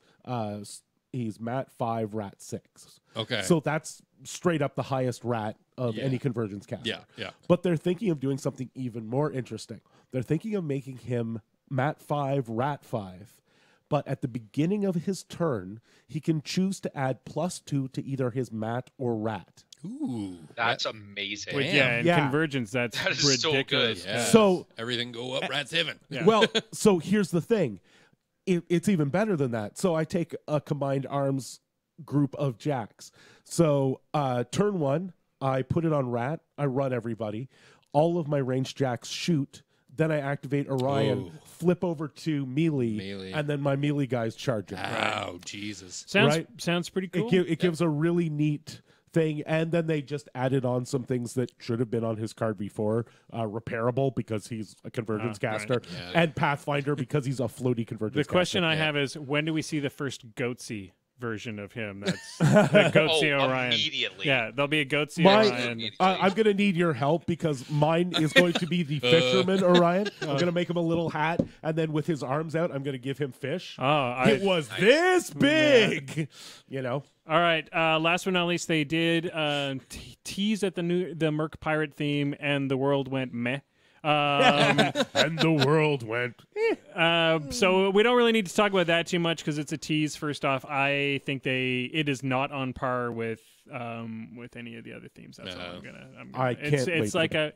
Mat 5, Rat 6. Okay. So that's straight up the highest rat of any convergence caster. Yeah. But they're thinking of doing something even more interesting. They're thinking of making him Mat 5, Rat 5. But at the beginning of his turn, he can choose to add +2 to either his Mat or Rat. Ooh, that's amazing. Convergence, that's that is ridiculous. So good. Yeah. So everything go up, Rat 7. Yeah. Well, so here's the thing. It's even better than that. So I take a combined arms group of jacks. So turn 1, I put it on Rat. I run everybody. All of my ranged jacks shoot. Then I activate Orion, flip over to melee, and then my melee guys charge it. Oh, Jesus. Sounds pretty cool. It gives a really neat thing, and then they just added on some things that should have been on his card before. Repairable, because he's a convergence caster, and Pathfinder, because he's a floaty convergence caster. The question I have is, when do we see the first Goatsy version of him. That's the Goatsy Orion. Immediately. Yeah, there'll be a Goatsy Orion. I'm going to need your help because mine is going to be the fisherman Orion. I'm going to make him a little hat, and then with his arms out, I'm going to give him fish. It was this big, you know. All right. Last but not least, they did tease at the Merc Pirate theme, and the world went meh. And the world went. So we don't really need to talk about that too much because it's a tease. First off, I think it is not on par with any of the other themes. That's all I'm gonna. I can't it's like a.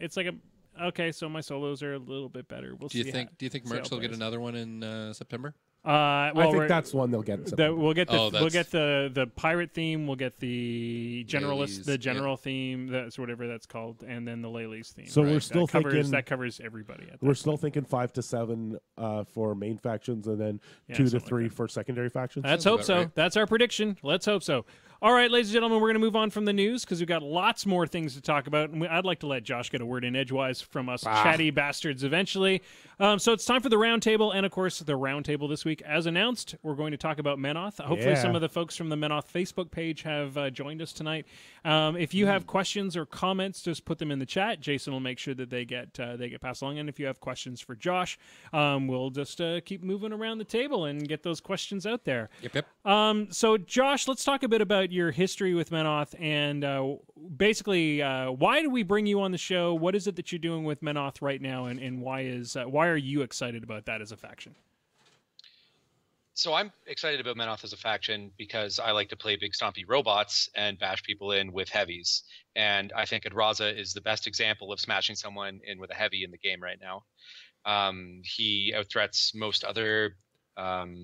Okay, so my solos are a little bit better. We'll see. Do you think Mercs will get another one in September? I think that's one they'll get. We'll get the pirate theme. We'll get the generalist, the general theme. That's whatever that's called, and then the Lely's theme. So we're still thinking that covers everybody. We're still thinking 5 to 7 for main factions, and then 2 to 3 for secondary factions. Let's hope so. Right. That's our prediction. Let's hope so. All right, ladies and gentlemen, we're going to move on from the news because we've got lots more things to talk about. And I'd like to let Josh get a word in edgewise from us chatty bastards eventually. So it's time for the roundtable. And, of course, the roundtable this week, as announced, we're going to talk about Menoth. Hopefully some of the folks from the Menoth Facebook page have joined us tonight. If you have questions or comments, just put them in the chat. Jason will make sure that they get passed along. And if you have questions for Josh, we'll just keep moving around the table and get those questions out there. Yep. So, Josh, let's talk a bit about your history with Menoth and basically why do we bring you on the show? What is it that you're doing with Menoth right now, and why are you excited about that as a faction? So I'm excited about Menoth as a faction because I like to play big stompy robots and bash people in with heavies. And I think Adraza is the best example of smashing someone in with a heavy in the game right now. He outthreats most other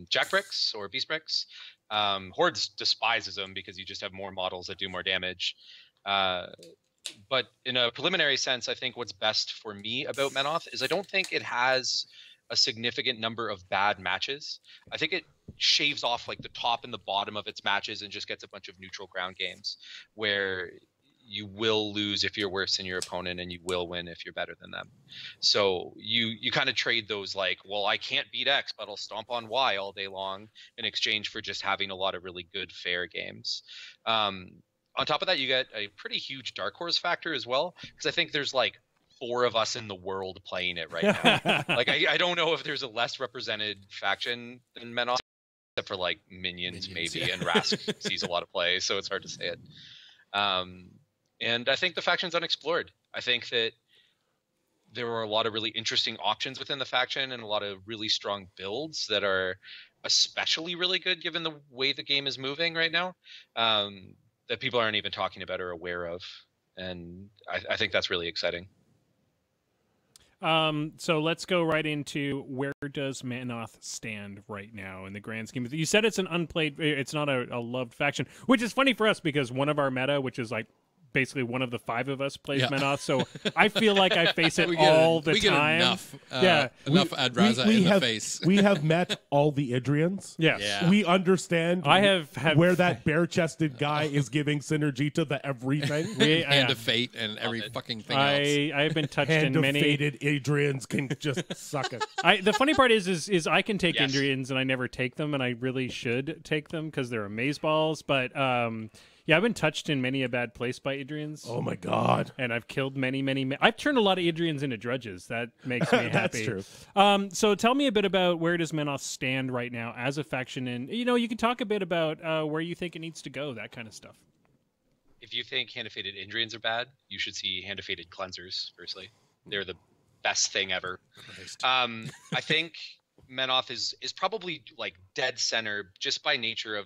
Jack Bricks or Beast Bricks. Hordes despises him because you just have more models that do more damage. But in a preliminary sense, I think what's best for me about Menoth is I don't think it has a significant number of bad matches. I think it shaves off like the top and the bottom of its matches and just gets a bunch of neutral ground games where you will lose if you're worse than your opponent and you will win if you're better than them. So you kind of trade those like, well, I can't beat X, but I'll stomp on Y all day long in exchange for just having a lot of really good, fair games. On top of that, you get a pretty huge Dark Horse factor as well, because I think there's like 4 of us in the world playing it right now. Like, I don't know if there's a less represented faction than Menoth, except for like Minions maybe, and Rask sees a lot of play, so it's hard to say it. And I think the faction's unexplored. I think that there are a lot of really interesting options within the faction and a lot of really strong builds that are especially really good given the way the game is moving right now, that people aren't even talking about or aware of. And I think that's really exciting. So let's go right into where does Menoth stand right now in the grand scheme of things. You said it's an unplayed, it's not a loved faction, which is funny for us because one of our meta, which is like basically one of the 5 of us plays Menoth, so I feel like I face it all the time. Enough Adraza in the face. We have met all the Idrians. Yes. Yeah. We understand I have where that bare-chested guy is giving synergy to the everything. Hand of Fate and every fucking thing else. I have been touched Hand in many. of fated Adrians can just suck it. The funny part is I can take Idrians and I never take them, and I really should take them because they're amazeballs. But yeah, I've been touched in many a bad place by Idrians. Oh my god! And I've killed many. I've turned a lot of Idrians into drudges. That makes me happy. That's true. So tell me a bit about where does Menoth stand right now as a faction, and you can talk a bit about where you think it needs to go, that kind of stuff. If you think Hand of Fated Indrians are bad, you should see Hand of Fated Cleansers. Firstly, they're the best thing ever. I think Menoth is probably like dead center just by nature of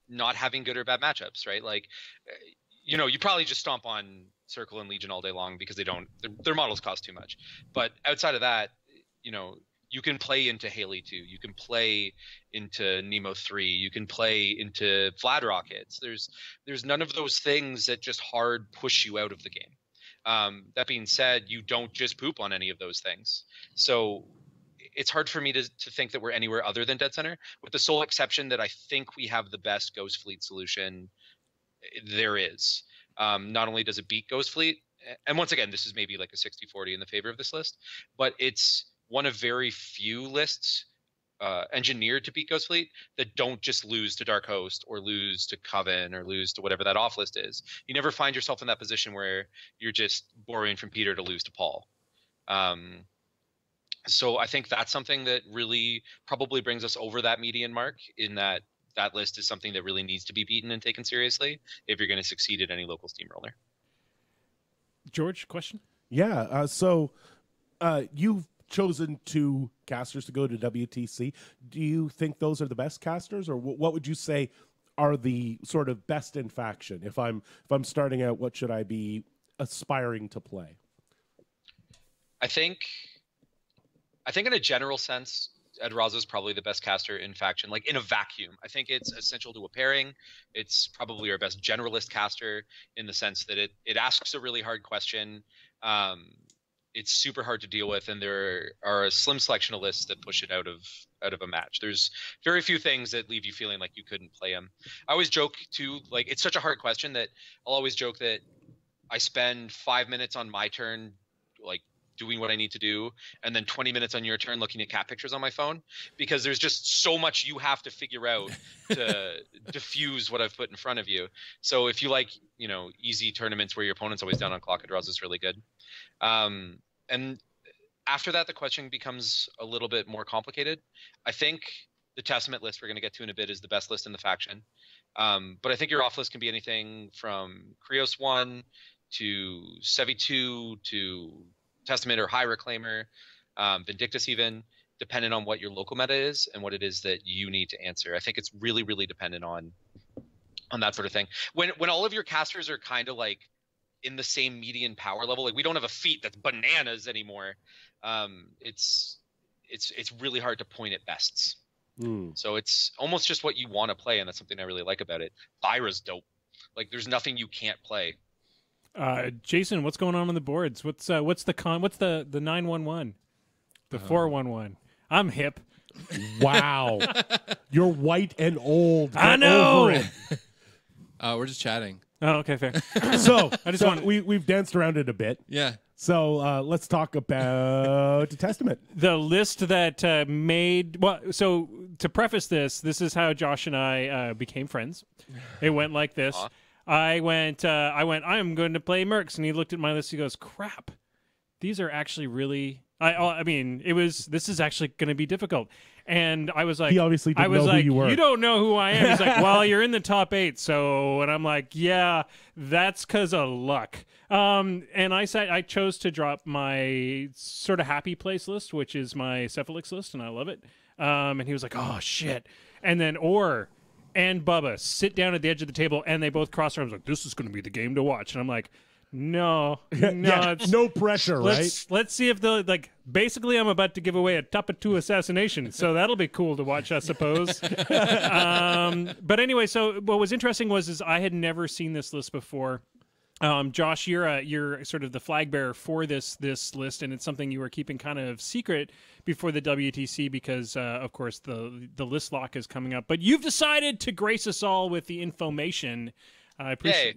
not having good or bad matchups, right? Like, you probably just stomp on Circle and Legion all day long because their models cost too much. But outside of that, you can play into Haley 2, you can play into Nemo 3, you can play into Vlad Rockets. There's none of those things that just hard push you out of the game. That being said, you don't just poop on any of those things. So it's hard for me to think that we're anywhere other than dead center, with the sole exception that I think we have the best Ghost Fleet solution there is. Not only does it beat Ghost Fleet, and once again, this is maybe like a 60-40 in the favor of this list, but it's one of very few lists engineered to beat Ghost Fleet that don't just lose to Dark Host or lose to Coven or lose to whatever that off list is. You never find yourself in that position where you're just borrowing from Peter to lose to Paul. So I think that's something that really probably brings us over that median mark, in that list is something that really needs to be beaten and taken seriously if you're going to succeed at any local steamroller. George, question? Yeah. So you've chosen 2 casters to go to WTC. Do you think those are the best casters, or what would you say are the sort of best in faction? If I'm starting out, what should I be aspiring to play? I think in a general sense, Edraza is probably the best caster in faction, like in a vacuum. I think it's essential to a pairing. It's probably our best generalist caster in the sense that it asks a really hard question. It's super hard to deal with, and there are a slim selection of lists that push it out of a match. There's very few things that leave you feeling like you couldn't play him. I always joke too, like it's such a hard question that I'll always joke that I spend 5 minutes on my turn, like doing what I need to do, and then 20 minutes on your turn looking at cat pictures on my phone, because there's just so much you have to figure out to diffuse what I've put in front of you. So if you like, easy tournaments where your opponent's always down on clock, Edraza is really good. And after that, the question becomes a little bit more complicated. I think the Testament list we're going to get to in a bit is the best list in the faction. But I think your off list can be anything from Krios 1 to Sevi 2 to Testament or High Reclaimer, Vindictus even, depending on what your local meta is and what it is that you need to answer. I think it's really, really dependent on that sort of thing. When all of your casters are kind of like in the same median power level, like we don't have a feat that's bananas anymore. It's really hard to point at bests. So it's almost just what you want to play, and that's something I really like about it. Thyra's dope. Like there's nothing you can't play. Jason, what's going on the boards? What's the 911? The 411. I'm hip. Wow. You're white and old. I know. Over it. We're just chatting. Oh, okay, fair. So we've danced around it a bit. Yeah. So let's talk about the Testament. The list that made... Well, so to preface this is how Josh and I became friends. It went like this. I went, I'm going to play Mercs, and he looked at my list, he goes, crap, these are actually really... this is actually going to be difficult. And I was like... He obviously didn't know who you were. You don't know who I am. He's like, well, you're in the top 8, so... And I'm like, yeah, that's because of luck. And I chose to drop my sort of happy place list, which is my Cephalix list, and I love it. And he was like, oh, shit. And then Orr and Bubba sit down at the edge of the table, and they both cross arms like, this is going to be the game to watch. And I'm like, no, it's, no pressure, right? Let's see if basically I'm about to give away a Tuppa 2 assassination, so that'll be cool to watch, I suppose. But anyway, so what was interesting is I had never seen this list before. Josh, you're sort of the flag bearer for this list, and it's something you were keeping kind of secret before the WTC because, of course, the list lock is coming up. But you've decided to grace us all with the information.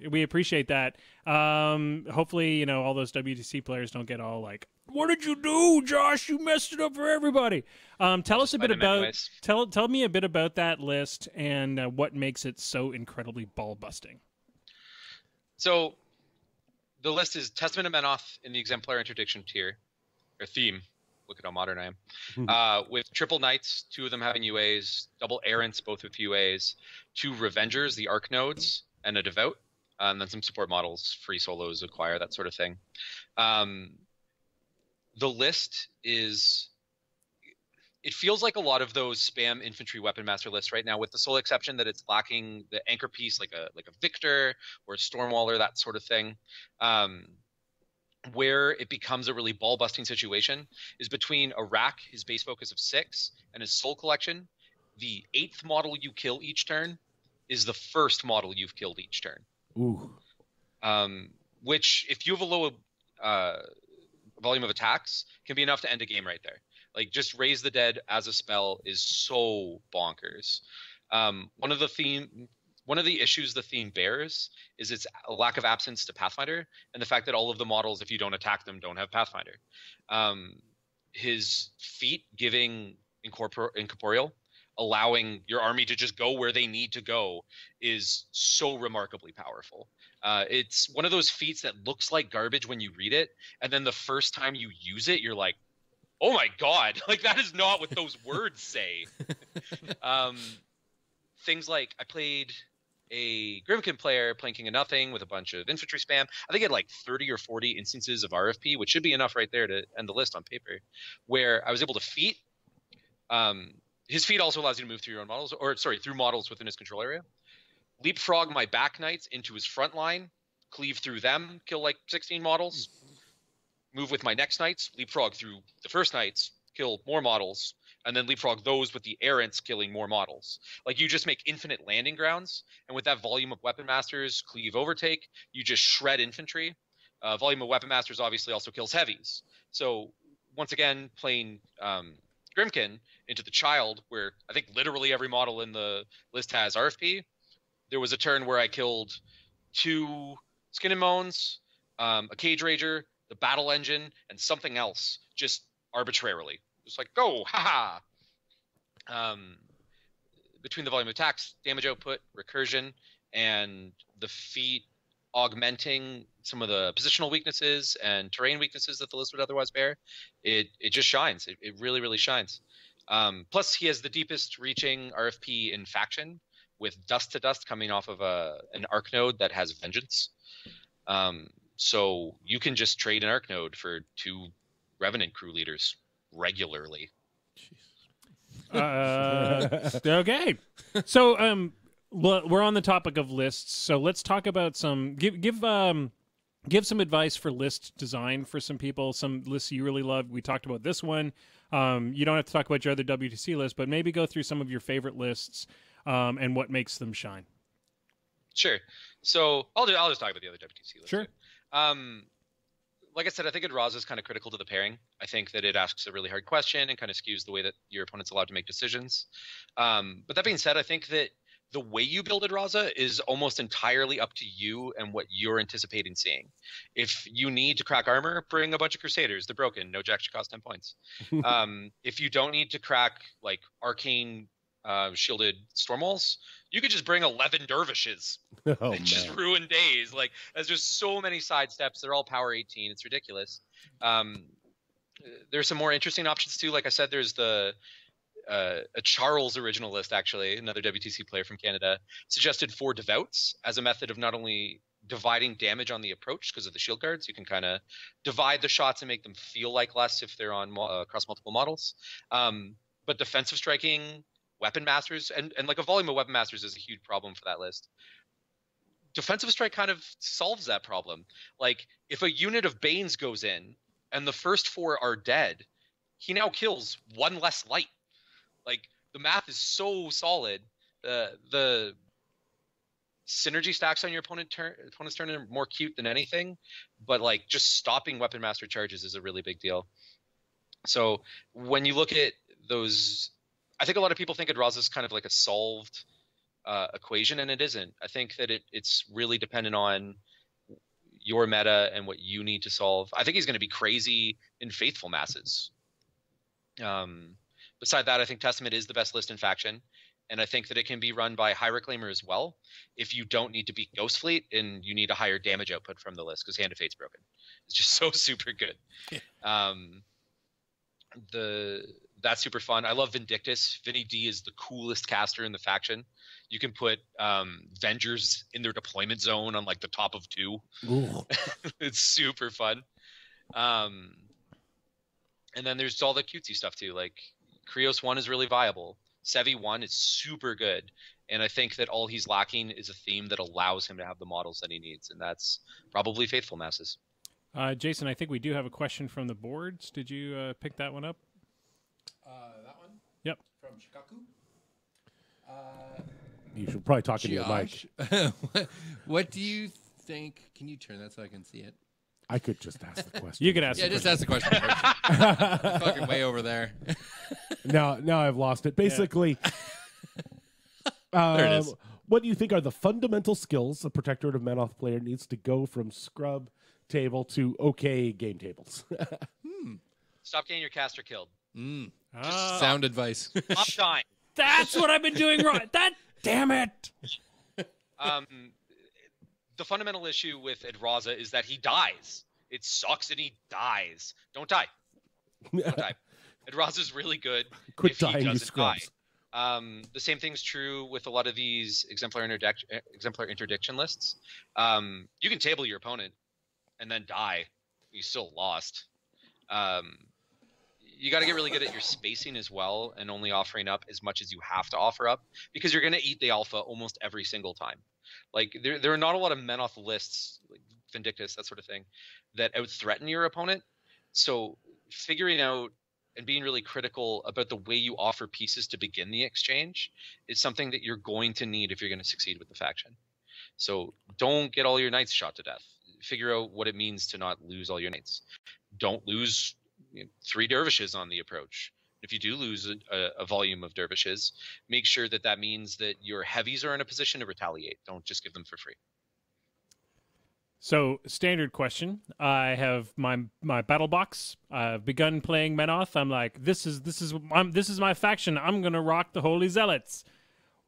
We appreciate that. Hopefully, all those WTC players don't get all like, "What did you do, Josh? You messed it up for everybody." Tell us a bit about tell me a bit about that list and what makes it so incredibly ball busting. So. The list is Testament of Menoth in the Exemplar Interdiction tier, or theme. Look at how modern I am. With triple knights, 2 of them having UAs, double errants, both with UAs, 2 Revengers, the Arc Nodes, and a Devout, and then some support models, free solos, acquire, that sort of thing. The list is... It feels like a lot of those spam infantry weapon master lists right now, with the sole exception that it's lacking the anchor piece, like a Victor or a Stormwaller, that sort of thing. Where it becomes a really ball busting situation is between a rack, his base focus of 6, and his soul collection. The 8th model you kill each turn is the first model you've killed each turn. Ooh. Which, if you have a low volume of attacks, can be enough to end a game right there. Like, just Raise the Dead as a spell is so bonkers. One of the issues the theme bears is its a lack of absence to Pathfinder, and the fact that all of the models, if you don't attack them, don't have Pathfinder. His feat giving incorporeal, allowing your army to just go where they need to go, is so remarkably powerful. It's one of those feats that looks like garbage when you read it, and then the first time you use it, you're like, oh my god, like that is not what those words say. Things like I played a Grimkin player playing King of Nothing with a bunch of infantry spam. I think he had like 30 or 40 instances of RFP, which should be enough right there to end the list on paper, where I was able to feat. His feat also allows you to move through your own models, through models within his control area. Leapfrog my back knights into his front line, cleave through them, kill like 16 models. Move with my next knights, leapfrog through the first knights, kill more models, and then leapfrog those with the errants, killing more models. Like, you just make infinite landing grounds, and with that volume of weapon masters, cleave, overtake, you just shred infantry. Volume of weapon masters obviously also kills heavies. So once again, playing Grimkin into the Child, where I think literally every model in the list has RFP. There was a turn where I killed 2 Skin and Moans, a Cage Rager, the Battle Engine, and something else, just arbitrarily. It's like, go, haha. Between the volume of attacks, damage output, recursion, and the feat augmenting some of the positional weaknesses and terrain weaknesses that the list would otherwise bear, it just shines. It really, really shines. Plus, he has the deepest reaching RFP in faction, with Dust to Dust coming off of an Arc node that has Vengeance. So you can just trade an Arc node for 2 Revenant crew leaders regularly. Okay. So we're on the topic of lists, so let's talk about some give some advice for list design for some people, some lists you really love. We talked about this one. You don't have to talk about your other WTC list, but maybe go through some of your favorite lists and what makes them shine. Sure. So I'll just talk about the other WTC list. Sure. Like I said, I think Raza is kind of critical to the pairing. I think that it asks a really hard question and kind of skews the way that your opponent's allowed to make decisions. But that being said, I think that the way you build Raza is almost entirely up to you and what you're anticipating seeing. If you need to crack armor, bring a bunch of Crusaders. They're broken. No jack should cost 10 points. If you don't need to crack like arcane shielded storm walls, you could just bring 11 dervishes and just ruin days. Like, there's just so many side steps. They're all power 18. It's ridiculous. There's some more interesting options too. Like I said, there's a Charles original list, actually, another WTC player from Canada, suggested 4 Devouts as a method of not only dividing damage on the approach because of the shield guards. You can kind of divide the shots and make them feel like less if they're on across multiple models. But defensive striking, weapon masters, and like a volume of weapon masters is a huge problem for that list. Defensive strike kind of solves that problem. Like, if a unit of Banes goes in and the first 4 are dead, he now kills 1 less light. Like, the math is so solid. The synergy stacks on your opponent's turn are more cute than anything, but like, just stopping weapon master charges is a really big deal. So when you look at those, I think a lot of people think Raza is kind of like a solved equation, and it isn't. I think that it's really dependent on your meta and what you need to solve. I think he's going to be crazy in Faithful Masses. Beside that, I think Testament is the best list in faction, and I think that it can be run by High Reclaimer as well if you don't need to beat Ghost Fleet and you need a higher damage output from the list, because Hand of Fate's broken. It's just so super good. That's super fun. I love Vindictus. Vinny D is the coolest caster in the faction. You can put Vengers in their deployment zone on like the top of 2. It's super fun. And then there's all the cutesy stuff too. Like, Krios 1 is really viable. Sevi 1 is super good. And I think that all he's lacking is a theme that allows him to have the models that he needs. And that's probably Faithful Masses. Jason, I think we do have a question from the boards. Did you pick that one up? That one? Yep. From Shikaku? You should probably talk into your mic. What do you think? Can you turn that so I can see it? I could just ask the question. You could ask. Yeah, just ask the question. Fucking way over there. Now I've lost it. Basically, there it is. What do you think are the fundamental skills a Protectorate of Menoth player needs to go from scrub table to okay game tables? Stop getting your caster killed. Sound advice. Stop dying. That's what I've been doing wrong. Damn it. The fundamental issue with Edraza is that he dies. It sucks and he dies. Don't die. Don't die. Edraza's really good. Quit if he dying, you doesn't die. scrubs. The same thing's true with a lot of these exemplar interdiction lists. You can table your opponent and then die. You still lost. You got to get really good at your spacing as well, and only offering up as much as you have to offer up, because you're going to eat the alpha almost every single time. Like there are not a lot of Menoth lists, like Vindictus, that sort of thing, that out-threaten your opponent. So figuring out and being really critical about the way you offer pieces to begin the exchange is something that you're going to need if you're going to succeed with the faction. So don't get all your knights shot to death. Figure out what it means to not lose all your knights. Don't lose 3 dervishes on the approach. If you do lose a volume of dervishes, make sure that means that your heavies are in a position to retaliate. Don't just give them for free. So, standard question. I have my battle box. I've begun playing Menoth. I'm like, this is my faction. I'm gonna rock the Holy Zealots.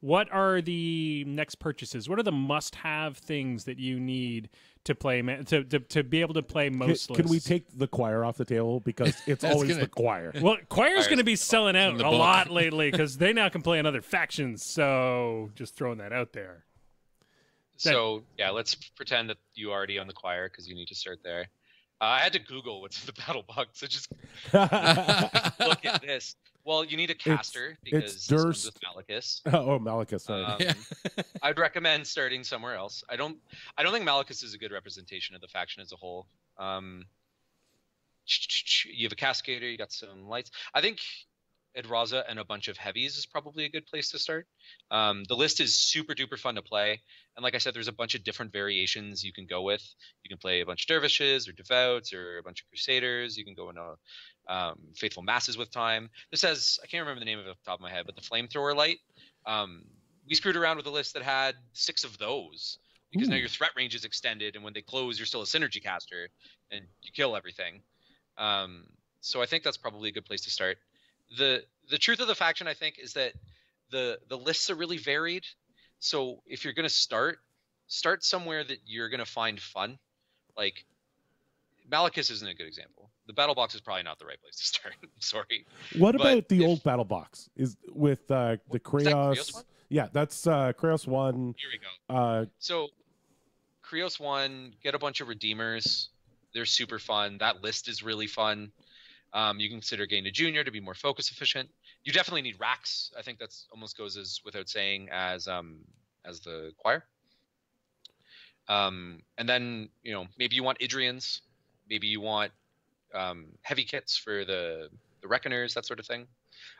What are the next purchases? What are the must-have things that you need to play to be able to play most lists? Can we take the choir off the table, because it's always the choir? Well, choir's going to be selling out a lot lately because they now can play in other factions. So just throwing that out there. So yeah, let's pretend that you already own the choir, because you need to start there. I had to Google what's the battle box, so just look at this. Well, you need a caster, because it's this one's Durst. with Malachus. Oh, Malachus, sorry. I'd recommend starting somewhere else. I don't think Malachus is a good representation of the faction as a whole. You have a Cascader, you got some lights. I think Edraza and a bunch of heavies is probably a good place to start. The list is super duper fun to play, and like I said, there's a bunch of different variations you can go with. You can play a bunch of dervishes or devouts or a bunch of crusaders. You can go into faithful masses with time. This has, I can't remember the name of it off the top of my head, but the flamethrower light. We screwed around with a list that had 6 of those, because now your threat range is extended, and when they close, you're still a synergy caster and you kill everything. So I think that's probably a good place to start. The truth of the faction, I think, is that the lists are really varied. So if you're going to start somewhere that you're going to find fun. Like Malachus isn't a good example. The battle box is probably not the right place to start. Sorry. What about the old battle box? Is with the Kreos? One? Yeah, that's Kreos 1. Here we go. So Kreos 1, get a bunch of Redeemers. They're super fun. That list is really fun. You can consider getting a junior to be more focus efficient. You definitely need racks. I think that's almost goes as without saying as the choir. And then maybe you want Idrians, maybe you want heavy kits for the Reckoners, that sort of thing.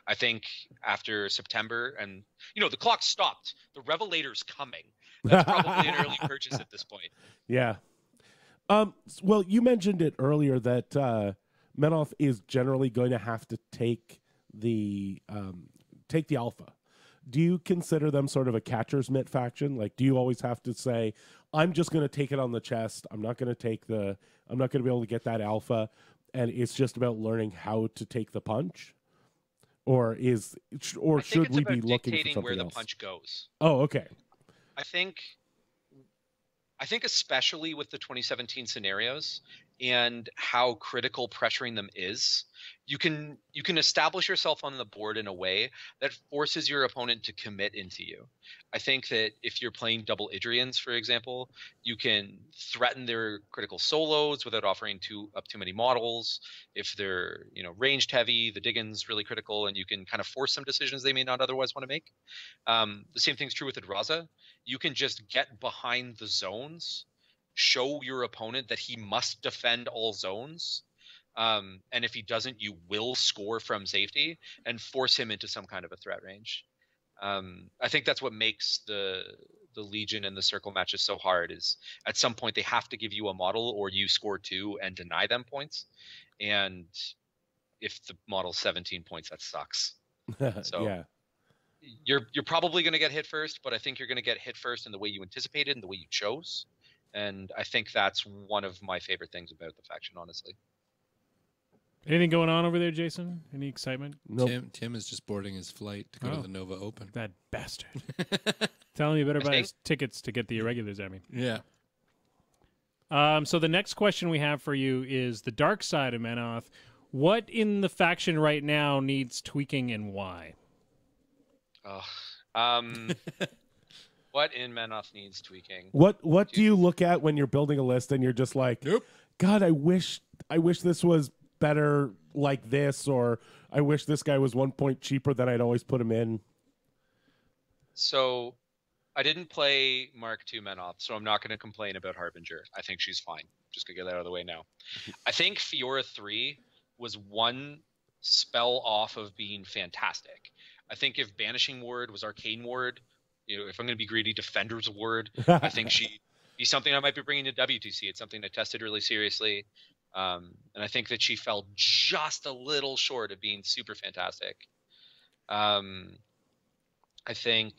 I think after September, and the clock stopped. The Revelator's coming. That's probably an early purchase at this point. Yeah. Well, you mentioned it earlier that Menoth is generally going to have to take the alpha. Do you consider them sort of a catcher's mitt faction? Like, do you always have to say, I'm just going to take it on the chest. I'm not going to be able to get that alpha. And it's just about learning how to take the punch? Or should we be looking for something where the else? punch goes? Oh, okay. I think especially with the 2017 scenarios and how critical pressuring them is, you can establish yourself on the board in a way that forces your opponent to commit into you. I think that if you're playing double Idrians, for example, you can threaten their critical solos without offering too many models. If they're ranged heavy, the Diggin's really critical, and you can kind of force some decisions they may not otherwise want to make. The same thing's true with Edraza. You can just get behind the zones, show your opponent that he must defend all zones. And if he doesn't, you will score from safety and force him into some kind of a threat range. I think that's what makes the Legion and the Circle matches so hard, is at some point they have to give you a model or you score 2 and deny them points. And if the model's 17 points, that sucks. So yeah. You're probably going to get hit first, but I think you're going to get hit first in the way you anticipated and the way you chose. And I think that's one of my favorite things about the faction, honestly. Anything going on over there, Jason? Any excitement? Nope. Tim is just boarding his flight to go to the Nova Open. That bastard. Tell him you better buy his tickets to get the irregulars, I mean. Yeah. So the next question we have for you is the dark side of Menoth. What in the faction right now needs tweaking and why? What in Menoth needs tweaking? What do you look at when you're building a list and you're just like, Nope. God, I wish this was better like this, or I wish this guy was 1 point cheaper than I'd always put him in? So I didn't play Mark II Menoth, so I'm not going to complain about Harbinger. I think she's fine. Just going to get that out of the way now. I think Fiora 3 was one spell off of being fantastic. I think if Banishing Ward was Arcane Ward, if I'm going to be greedy, Defender's Ward, I think she'd be something I might be bringing to WTC. It's something I tested really seriously. And I think that she fell just a little short of being super fantastic. I think...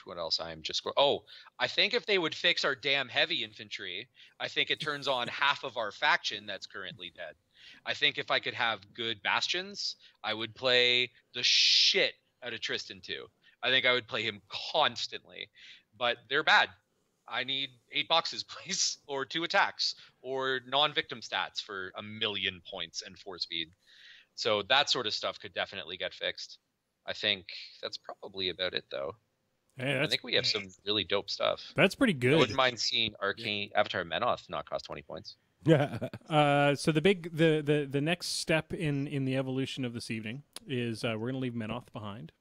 What else? I think if they would fix our damn heavy infantry, I think it turns on half of our faction that's currently dead. I think if I could have good bastions, I would play the shit out of Tristan too. I think I would play him constantly, but they're bad. I need 8 boxes, please, or 2 attacks, or non-victim stats for 1,000,000 points and 4 speed. So that sort of stuff could definitely get fixed. I think that's probably about it, though. Hey, I think we have some really dope stuff. That's pretty good. I wouldn't mind seeing Arcane Avatar Menoth not cost 20 points. Yeah. So the next step in the evolution of this evening is we're going to leave Menoth behind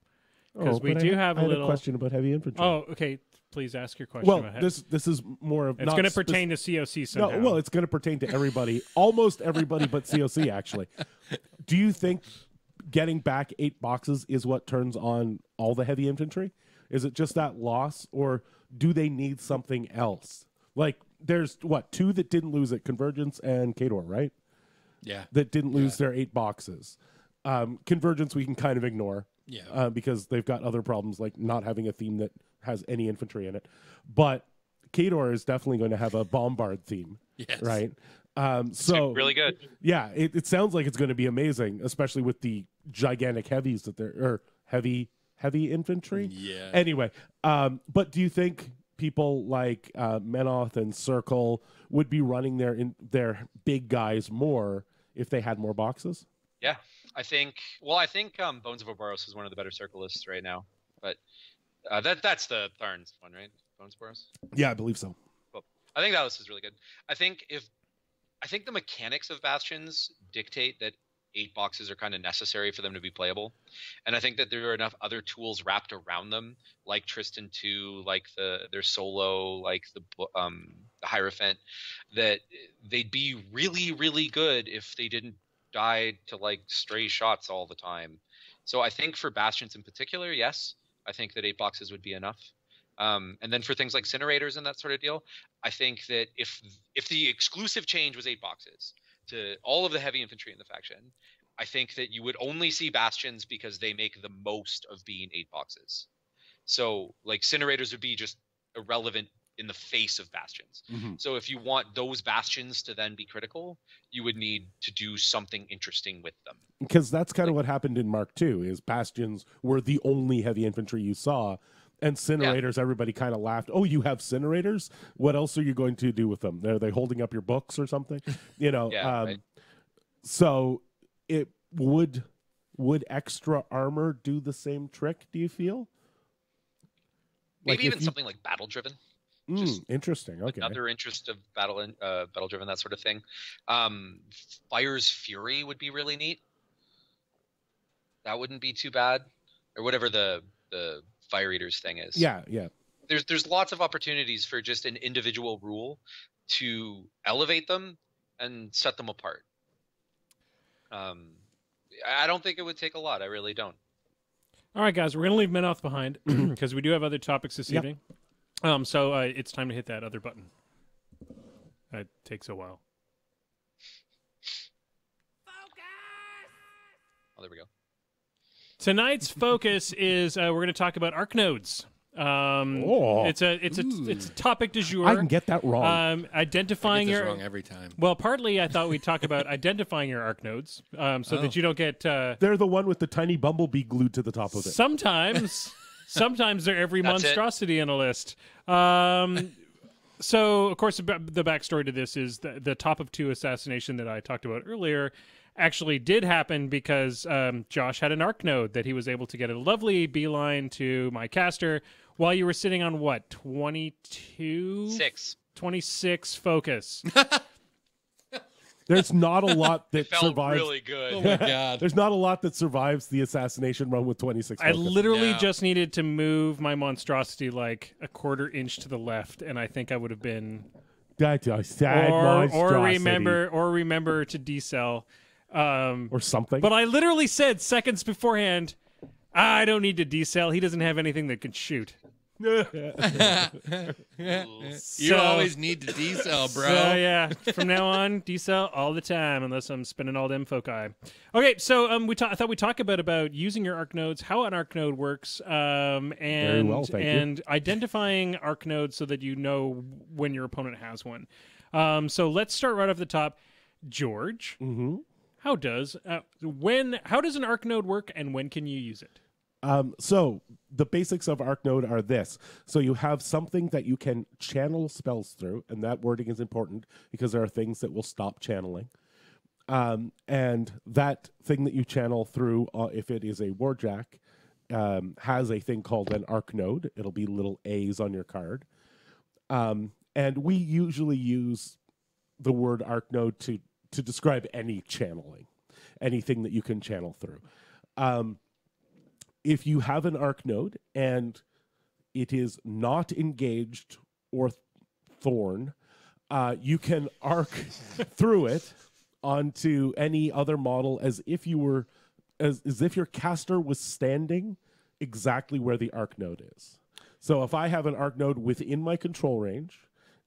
because we do have a little question about heavy infantry. Oh, okay. Please ask your question. Well, about this is more of it's going to pertain to COC somehow. No, well, it's going to pertain to everybody, almost everybody, but COC actually. Do you think getting back 8 boxes is what turns on all the heavy infantry? Is it just that loss, or do they need something else? Like, there's, 2 that didn't lose it, Convergence and Kador, right? Yeah. That didn't lose their 8 boxes. Convergence we can kind of ignore. Yeah. Because they've got other problems, like not having a theme that has any infantry in it. But Kador is definitely going to have a bombard theme, Yes. right? So really good. Yeah, it sounds like it's going to be amazing, especially with the gigantic heavies that they're, or heavy infantry. Yeah. Anyway, but do you think people like Menoth and Circle would be running their big guys more if they had more boxes? Yeah, I think Bones of Oboros is one of the better Circle lists right now. But that's the Tharns one, right? Bones of Oboros? Yeah, I believe so. Cool. I think that list is really good. I think the mechanics of Bastions dictate that 8 boxes are kind of necessary for them to be playable. And I think that there are enough other tools wrapped around them, like Tristan 2, like their solo, like the Hierophant, that they'd be really, really good if they didn't die to like stray shots all the time. So I think for Bastions in particular, yes, I think that 8 boxes would be enough. And then for things like Incinerators and that sort of deal, I think that if the exclusive change was 8 boxes to all of the heavy infantry in the faction, I think that you would only see Bastions because they make the most of being 8 boxes. So like Incinerators would be just irrelevant in the face of Bastions. Mm-hmm. So if you want those Bastions to then be critical, you would need to do something interesting with them. Because that's kind of what happened in Mark II, is Bastions were the only heavy infantry you saw. And Incinerators, everybody kind of laughed. Oh, you have Incinerators? What else are you going to do with them? Are they holding up your books or something? Right. So it would extra armor do the same trick, do you feel? Maybe even something like Battle Driven. Interesting. Okay. Another interest of Battle Driven, that sort of thing. Fire's Fury would be really neat. That wouldn't be too bad. Or whatever the Fire Eaters thing is. Yeah. There's lots of opportunities for just an individual rule to elevate them and set them apart. I don't think it would take a lot. I really don't. All right, guys, we're going to leave Menoth behind because we do have other topics this evening. So it's time to hit that other button. That takes a while. Focus! Oh, there we go. Tonight's focus is we're going to talk about ARC nodes. It's a topic du jour. I can get that wrong. Identifying I get this your wrong every time. Well, partly I thought we'd talk about identifying your arc nodes, so that you don't get. They're the one with the tiny bumblebee glued to the top of it. Sometimes they're every That's monstrosity in a list. So, of course, the backstory to this is the top of 2 assassination that I talked about earlier actually did happen because Josh had an arc node that he was able to get a lovely beeline to my caster while you were sitting on, what, 26 focus. There's not a lot that It felt survives. really good. Oh my god. There's not a lot that survives the assassination run with 26 I focus. literally No. just needed to move my monstrosity like a quarter inch to the left, and I think I would have been That's a sad or monstrosity. remember to decel. Or something. But I literally said seconds beforehand, I don't need to decel. He doesn't have anything that can shoot. You So- always need to decel, bro. So yeah, from now on, decel all the time unless I'm spinning all them foci. Okay, so I thought we'd talk about using your arc nodes, how an arc node works, and Very well, thank you. and identifying arc nodes so that you know when your opponent has one. So let's start right off the top. George, how does an arc node work, and when can you use it? So the basics of Arc Node are this. So you have something that you can channel spells through, and that wording is important because there are things that will stop channeling. And that thing that you channel through, if it is a Warjack, has a thing called an Arc Node. It'll be little A's on your card. And we usually use the word Arc Node to describe any channeling, anything that you can channel through. If you have an arc node and it is not engaged or thorn, you can arc through it onto any other model as if your caster was standing exactly where the arc node is. So if I have an arc node within my control range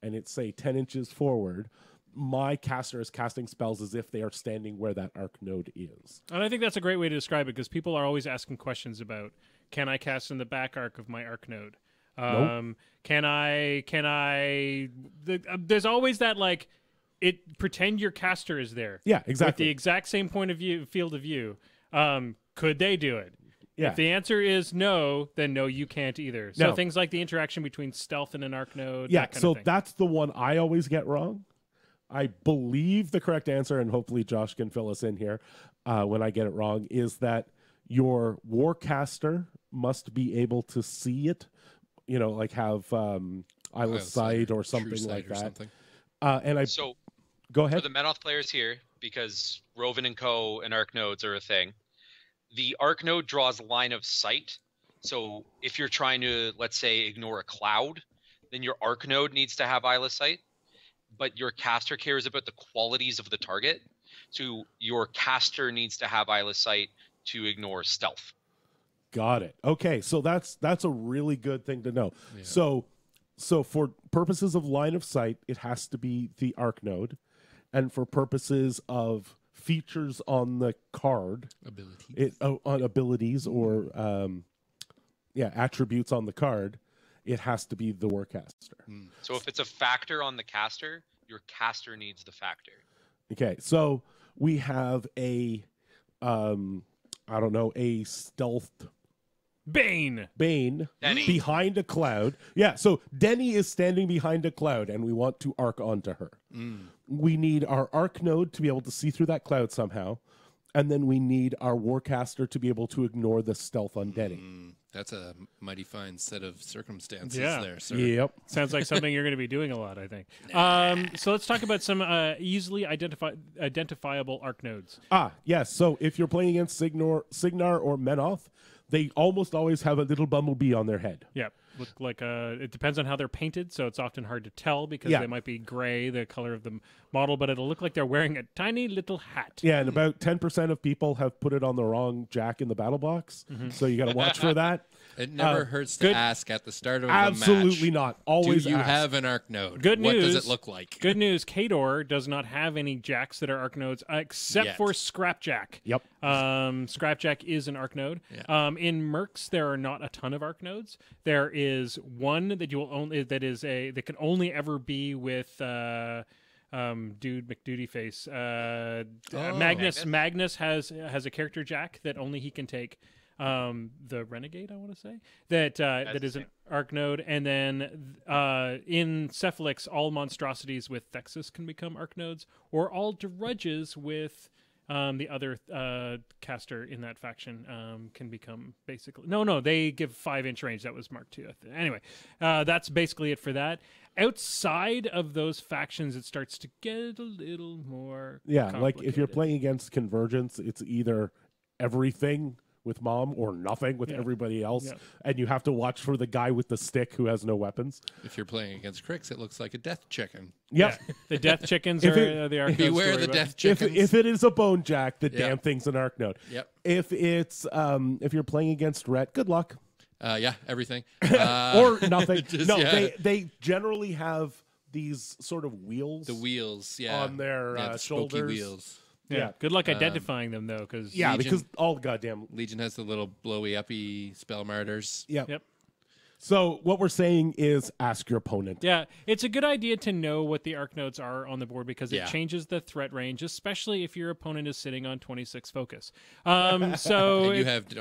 and it's, say, 10 inches forward, my caster is casting spells as if they are standing where that arc node is. And I think that's a great way to describe it because people are always asking questions about, can I cast in the back arc of my arc node? Nope. There's always that, like, pretend your caster is there. Yeah, With exactly. the exact same field of view. Could they do it? Yeah. If the answer is no, then no, you can't either. So No. things like the interaction between stealth and an arc node. Yeah, that kind so of thing. that's the one I always get wrong. I believe the correct answer, and hopefully Josh can fill us in here when I get it wrong, is that your Warcaster must be able to see it, like have eyeless sight or something like that. Something. So Go for ahead. the Menoth players here, because Rovan and Co. and arc nodes are a thing, the arc node draws line of sight. So if you're trying to, let's say, ignore a cloud, then your arc node needs to have eyeless sight. But your caster cares about the qualities of the target. So your caster needs to have eyeless sight to ignore stealth. Got it. Okay, so that's a really good thing to know. Yeah. So for purposes of line of sight, it has to be the arc node, and for purposes of features on the card, on abilities or attributes on the card, it has to be the Warcaster. So if it's a factor on the caster, your caster needs the factor. Okay, so we have a stealth Bane. Bane Denny. behind a cloud. Yeah, so Denny is standing behind a cloud, and we want to arc onto her. We need our arc node to be able to see through that cloud somehow, and then we need our Warcaster to be able to ignore the stealth on Denny. That's a mighty fine set of circumstances there, sir. Yep. Sounds like something you're going to be doing a lot, I think. So let's talk about some easily identifiable arc nodes. Yes. So if you're playing against Signar or Menoth, they almost always have a little bumblebee on their head. Yeah, look like it depends on how they're painted, so it's often hard to tell because Yeah. they might be gray, the color of the model, but it'll look like they're wearing a tiny little hat. Yeah, and about 10% of people have put it on the wrong jack in the battle box. So you got to watch for that. It never hurts to good- ask at the start of Absolutely a match. not. Always Do you ask. have an arc node? Good What news. does it look like? Good news, Kador does not have any jacks that are arc nodes except Yet. for Scrapjack. Yep. Scrapjack is an arc node. Yeah. In Mercs, there are not a ton of arc nodes. There is one that you will only that can only ever be with dude McDuty face. Magnus has a character Jack that only he can take. The Renegade, I want to say that is an Arc node, and then in Cephalix, all monstrosities with Thexus can become Arc nodes, or all Drudges with the other caster in that faction can become basically no they give 5-inch range. That was Mark II. Anyway, that's basically it for that. Outside of those factions, it starts to get a little more like if you're playing against Convergence, it's either everything with Mom or nothing with everybody else, and you have to watch for the guy with the stick who has no weapons. If you're playing against Crix, it looks like a death chicken. Yep. Yeah. The death chickens are the Arc nodes. Beware the death chickens. If it is a Bone Jack, the damn thing's an Arc node. Yep. If it's if you're playing against Rhett, good luck. Everything. Or nothing. Just, they generally have these sort of wheels. The wheels, on their the shoulders. spooky wheels. Yeah. Good luck identifying them though, because because all goddamn Legion has the little blowy uppy spell martyrs. Yep. So what we're saying is ask your opponent. Yeah, it's a good idea to know what the arc nodes are on the board because it changes the threat range, especially if your opponent is sitting on 26 focus. So And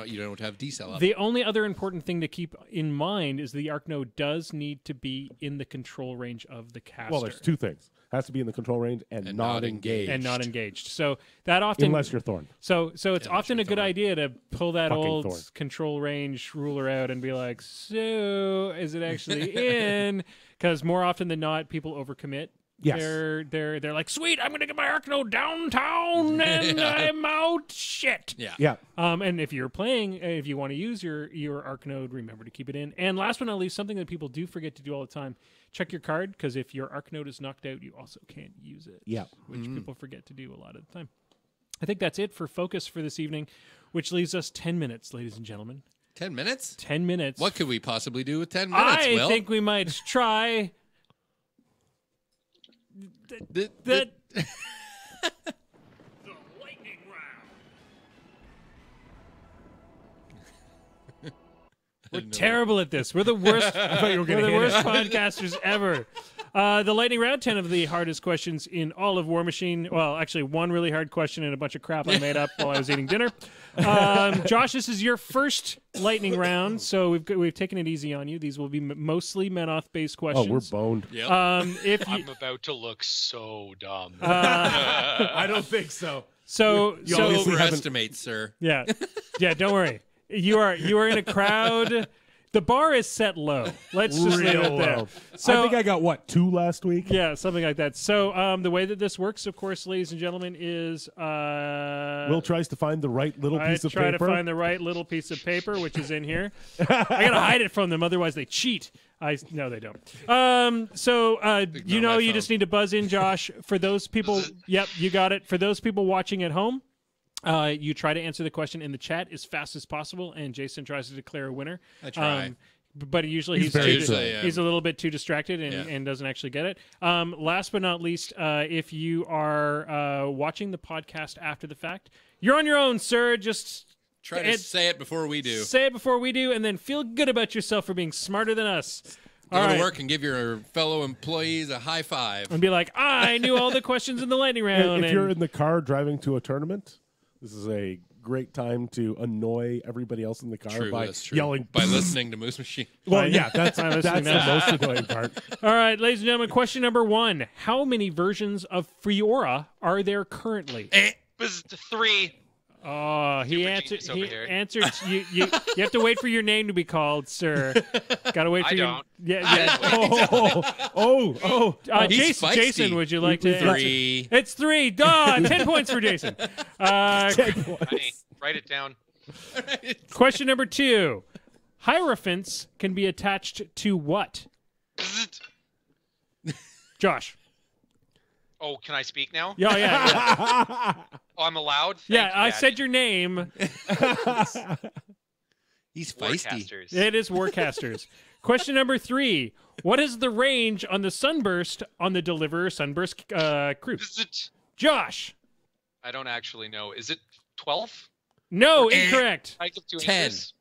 you don't have decel up. The only other important thing to keep in mind is the arc node does need to be in the control range of the caster. Well, there's two things. Has to be in the control range and not engaged. And not engaged. So that often, unless you're Thorn. So it's often a good idea to pull that Fucking old Thorn. control range ruler out and be like, so is it actually in? Because more often than not, people overcommit. Yes. They're like, sweet, I'm gonna get my arc node downtown and I'm out. Shit. Yeah. And if you're playing, if you want to use your arc node, remember to keep it in. And last but not least, something that people do forget to do all the time: check your card, because if your arc node is knocked out, you also can't use it. Yeah. Which people forget to do a lot of the time. I think that's it for focus for this evening, which leaves us 10 minutes, ladies and gentlemen. 10 minutes? 10 minutes. What could we possibly do with 10 minutes, I Will? think we might try. The lightning round. We're terrible at this. We're the worst. We're the worst podcasters ever. The lightning round, 10 of the hardest questions in all of War Machine. Well, actually, one really hard question and a bunch of crap I made up while I was eating dinner. Josh, this is your first lightning round, so we've taken it easy on you. These will be mostly Menoth-based questions. Oh, we're boned. Yep. I'm about to look so dumb. I don't think so. So You so overestimate, sir. yeah, don't worry. You are in a crowd. The bar is set low. Let's just leave it there. Low. So I think I got 2 last week. yeah, something like that. So the way that this works, of course, ladies and gentlemen, is Will tries to find the right little piece of paper. I try to find the right little piece of paper, which is in here. I gotta hide it from them, otherwise they cheat. No, they don't. You just need to buzz in, Josh. For those people, yep, you got it. For those people watching at home, you try to answer the question in the chat as fast as possible, and Jason tries to declare a winner. I try. But usually he's a little bit too distracted and doesn't actually get it. Last but not least, if you are watching the podcast after the fact, you're on your own, sir. Just Try to say it before we do. Say it before we do, and then feel good about yourself for being smarter than us. Go to work and give your fellow employees a high five. And be like, I knew all the questions in the lightning round. If you're in the car driving to a tournament, this is a great time to annoy everybody else in the car by yelling. By listening to Moose Machine. Well, yeah, that's the most annoying part. All right, ladies and gentlemen, question number 1. How many versions of Friora are there currently? 3. Oh, he answered. You have to wait for your name to be called, sir. Got to wait for your. Yeah. Jason, would you like to? 3. It's 3. 10 points for Jason. 10 points. Write it down. Question number 2. Hierophants can be attached to what? Josh. Oh, can I speak now? Yeah. Oh, I'm allowed? I said your name. He's feisty. Warcasters. It is Warcasters. Question number 3. What is the range on the Sunburst on the Deliverer Sunburst crew? Josh. I don't actually know. Is it 12? No, incorrect. I give 2 10. inches.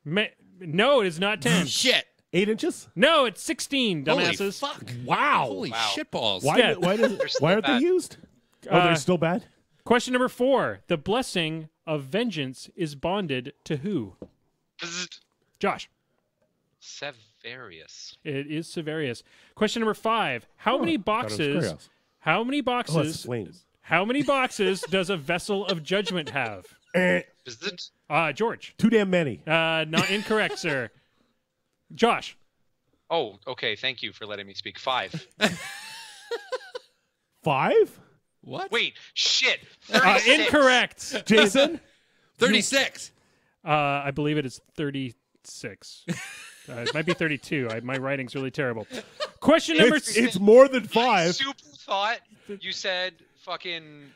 No, it is not 10. Shit. 8 inches? No, it's 16, Holy dumbasses. fuck! Wow. Holy Wow. shitballs! Why, Yeah. why aren't they bad. used? Oh, they're still bad? Question number 4. The blessing of vengeance is bonded to who? Josh. Severius. It is Severius. Question number 5. How many boxes? Kratos. How many Oh, it's boxes? flames. How many boxes does a vessel of judgment have? Is it? George. Too damn many. Not incorrect, sir. Josh. Oh, okay. Thank you for letting me speak. 5. 5? What? Wait, shit. 36. Incorrect. Jason? 36. I believe it is 36. It might be 32. My writing's really terrible. Question number It's more than I 5. super thought you said fucking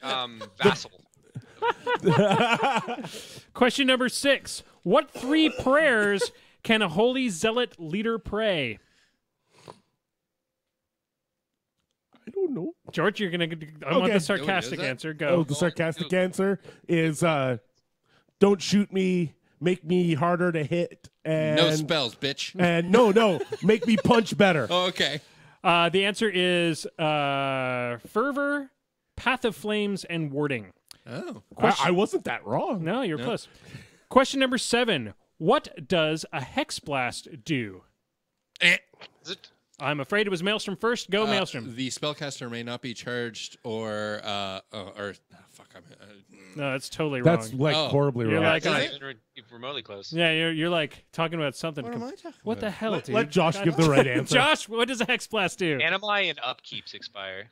vassal. Question number 6. What 3 prayers can a holy zealot leader pray? I don't know. George, you're gonna. I want the Okay. sarcastic Is it? answer. Oh, Go. the sarcastic answer is don't shoot me, make me harder to hit, and No spells, bitch. And no, make me punch better. Oh, okay. The answer is fervor, path of flames, and warding. Oh. I wasn't that wrong. No, you're close. Question number 7. What does a hex blast do? Is it? I'm afraid it was Maelstrom first. Go, Maelstrom. The spellcaster may not be charged or fuck. No, that's totally wrong. That's like Oh. horribly You're wrong. like, Not even remotely close. yeah, you're like talking about something. What am I talking What the about? hell, dude? Let Josh give the right answer. Josh, what does a hex blast do? Animi and upkeeps expire.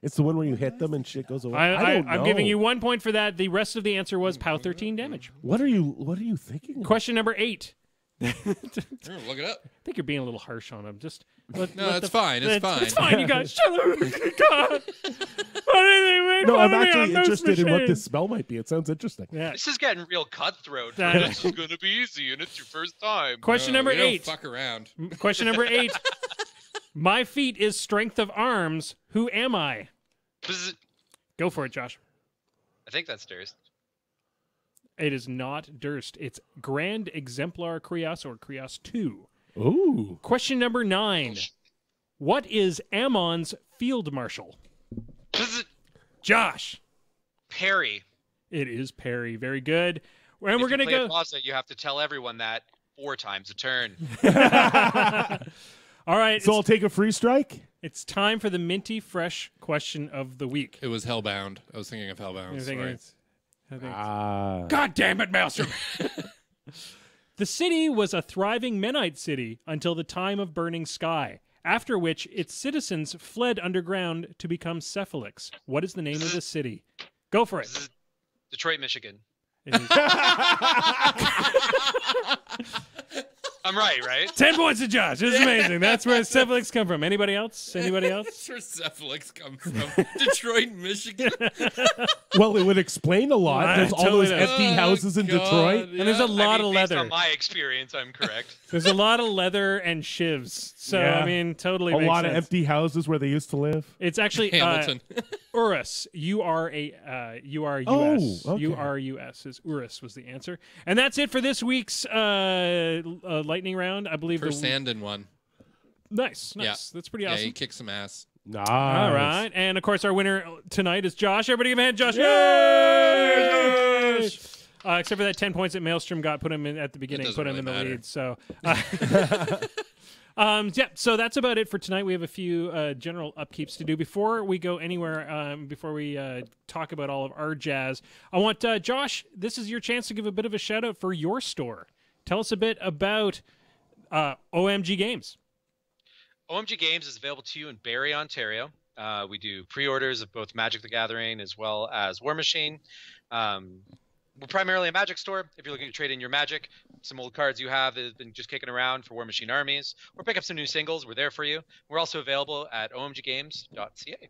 It's the one where you hit them and shit goes away. I don't know. I'm giving you 1 point for that. The rest of the answer was POW 13 damage. What are you thinking? Question number 8. Look it up. I think you're being a little harsh on him. Just let No, it's fine. It's fine. It's fine. You guys, shut up. God. Why did they make No, fun I'm of me actually on Moose interested in what Machine? this spell might be. It sounds interesting. Yeah. This is getting real cutthroat. That- This is going to be easy, and it's your first time. Question No, number you don't 8. Fuck around. Question number 8. My feat is strength of arms. Who am I? Go for it, Josh. I think that's Durst. It is not Durst. It's Grand Exemplar Krios or Krios 2. Ooh. Question number 9. What is Ammon's field marshal? Josh. Perry. It is Perry. Very good. And If we're you going to play go. a closet, you have to tell everyone that 4 times a turn. All right. So I'll take a free strike? It's time for the minty fresh question of the week. It was Hellbound. I was thinking of Hellbound. I think Sorry. God damn it, Maelstrom. The city was a thriving Menite city until the time of Burning Sky, after which its citizens fled underground to become Cephalics. What is the name of the city? Go for it. Detroit, Michigan. It is- I'm right? 10 points to Josh. This is amazing. That's where Cephalics come from. Anybody else? Anybody else? That's where Cephalics come from. Detroit, Michigan. Well, it would explain a lot. There's all Totally those does. empty houses in Detroit. And there's a lot of Based leather. on my experience, I'm correct. There's a lot of leather and shivs. So, Yeah. I mean, totally A makes lot sense. of empty houses where they used to live. It's actually Hamilton. Urus. U-R-U-S. Oh, okay. U-R-U-S is Urus was the answer. And that's it for this week's lightning round. I believe For Sandin one. Nice. Yeah. That's pretty Yeah, awesome. he kicked some ass. Nice. All right. And, of course, our winner tonight is Josh. Everybody give him a hand. Josh. Yay! Except for that 10 points that Maelstrom got, put him in at the beginning, doesn't put him really in the matter. lead. So, yeah, so that's about it for tonight. We have a few general upkeeps to do. Before we go anywhere, before we talk about all of our jazz, I want, Josh, this is your chance to give a bit of a shout out for your store. Tell us a bit about OMG Games. OMG Games is available to you in Barrie, Ontario. We do pre-orders of both Magic the Gathering as well as War Machine. We're primarily a Magic store. If you're looking to trade in your Magic, some old cards you have that have been just kicking around for War Machine armies, or pick up some new singles, we're there for you. We're also available at omggames.ca.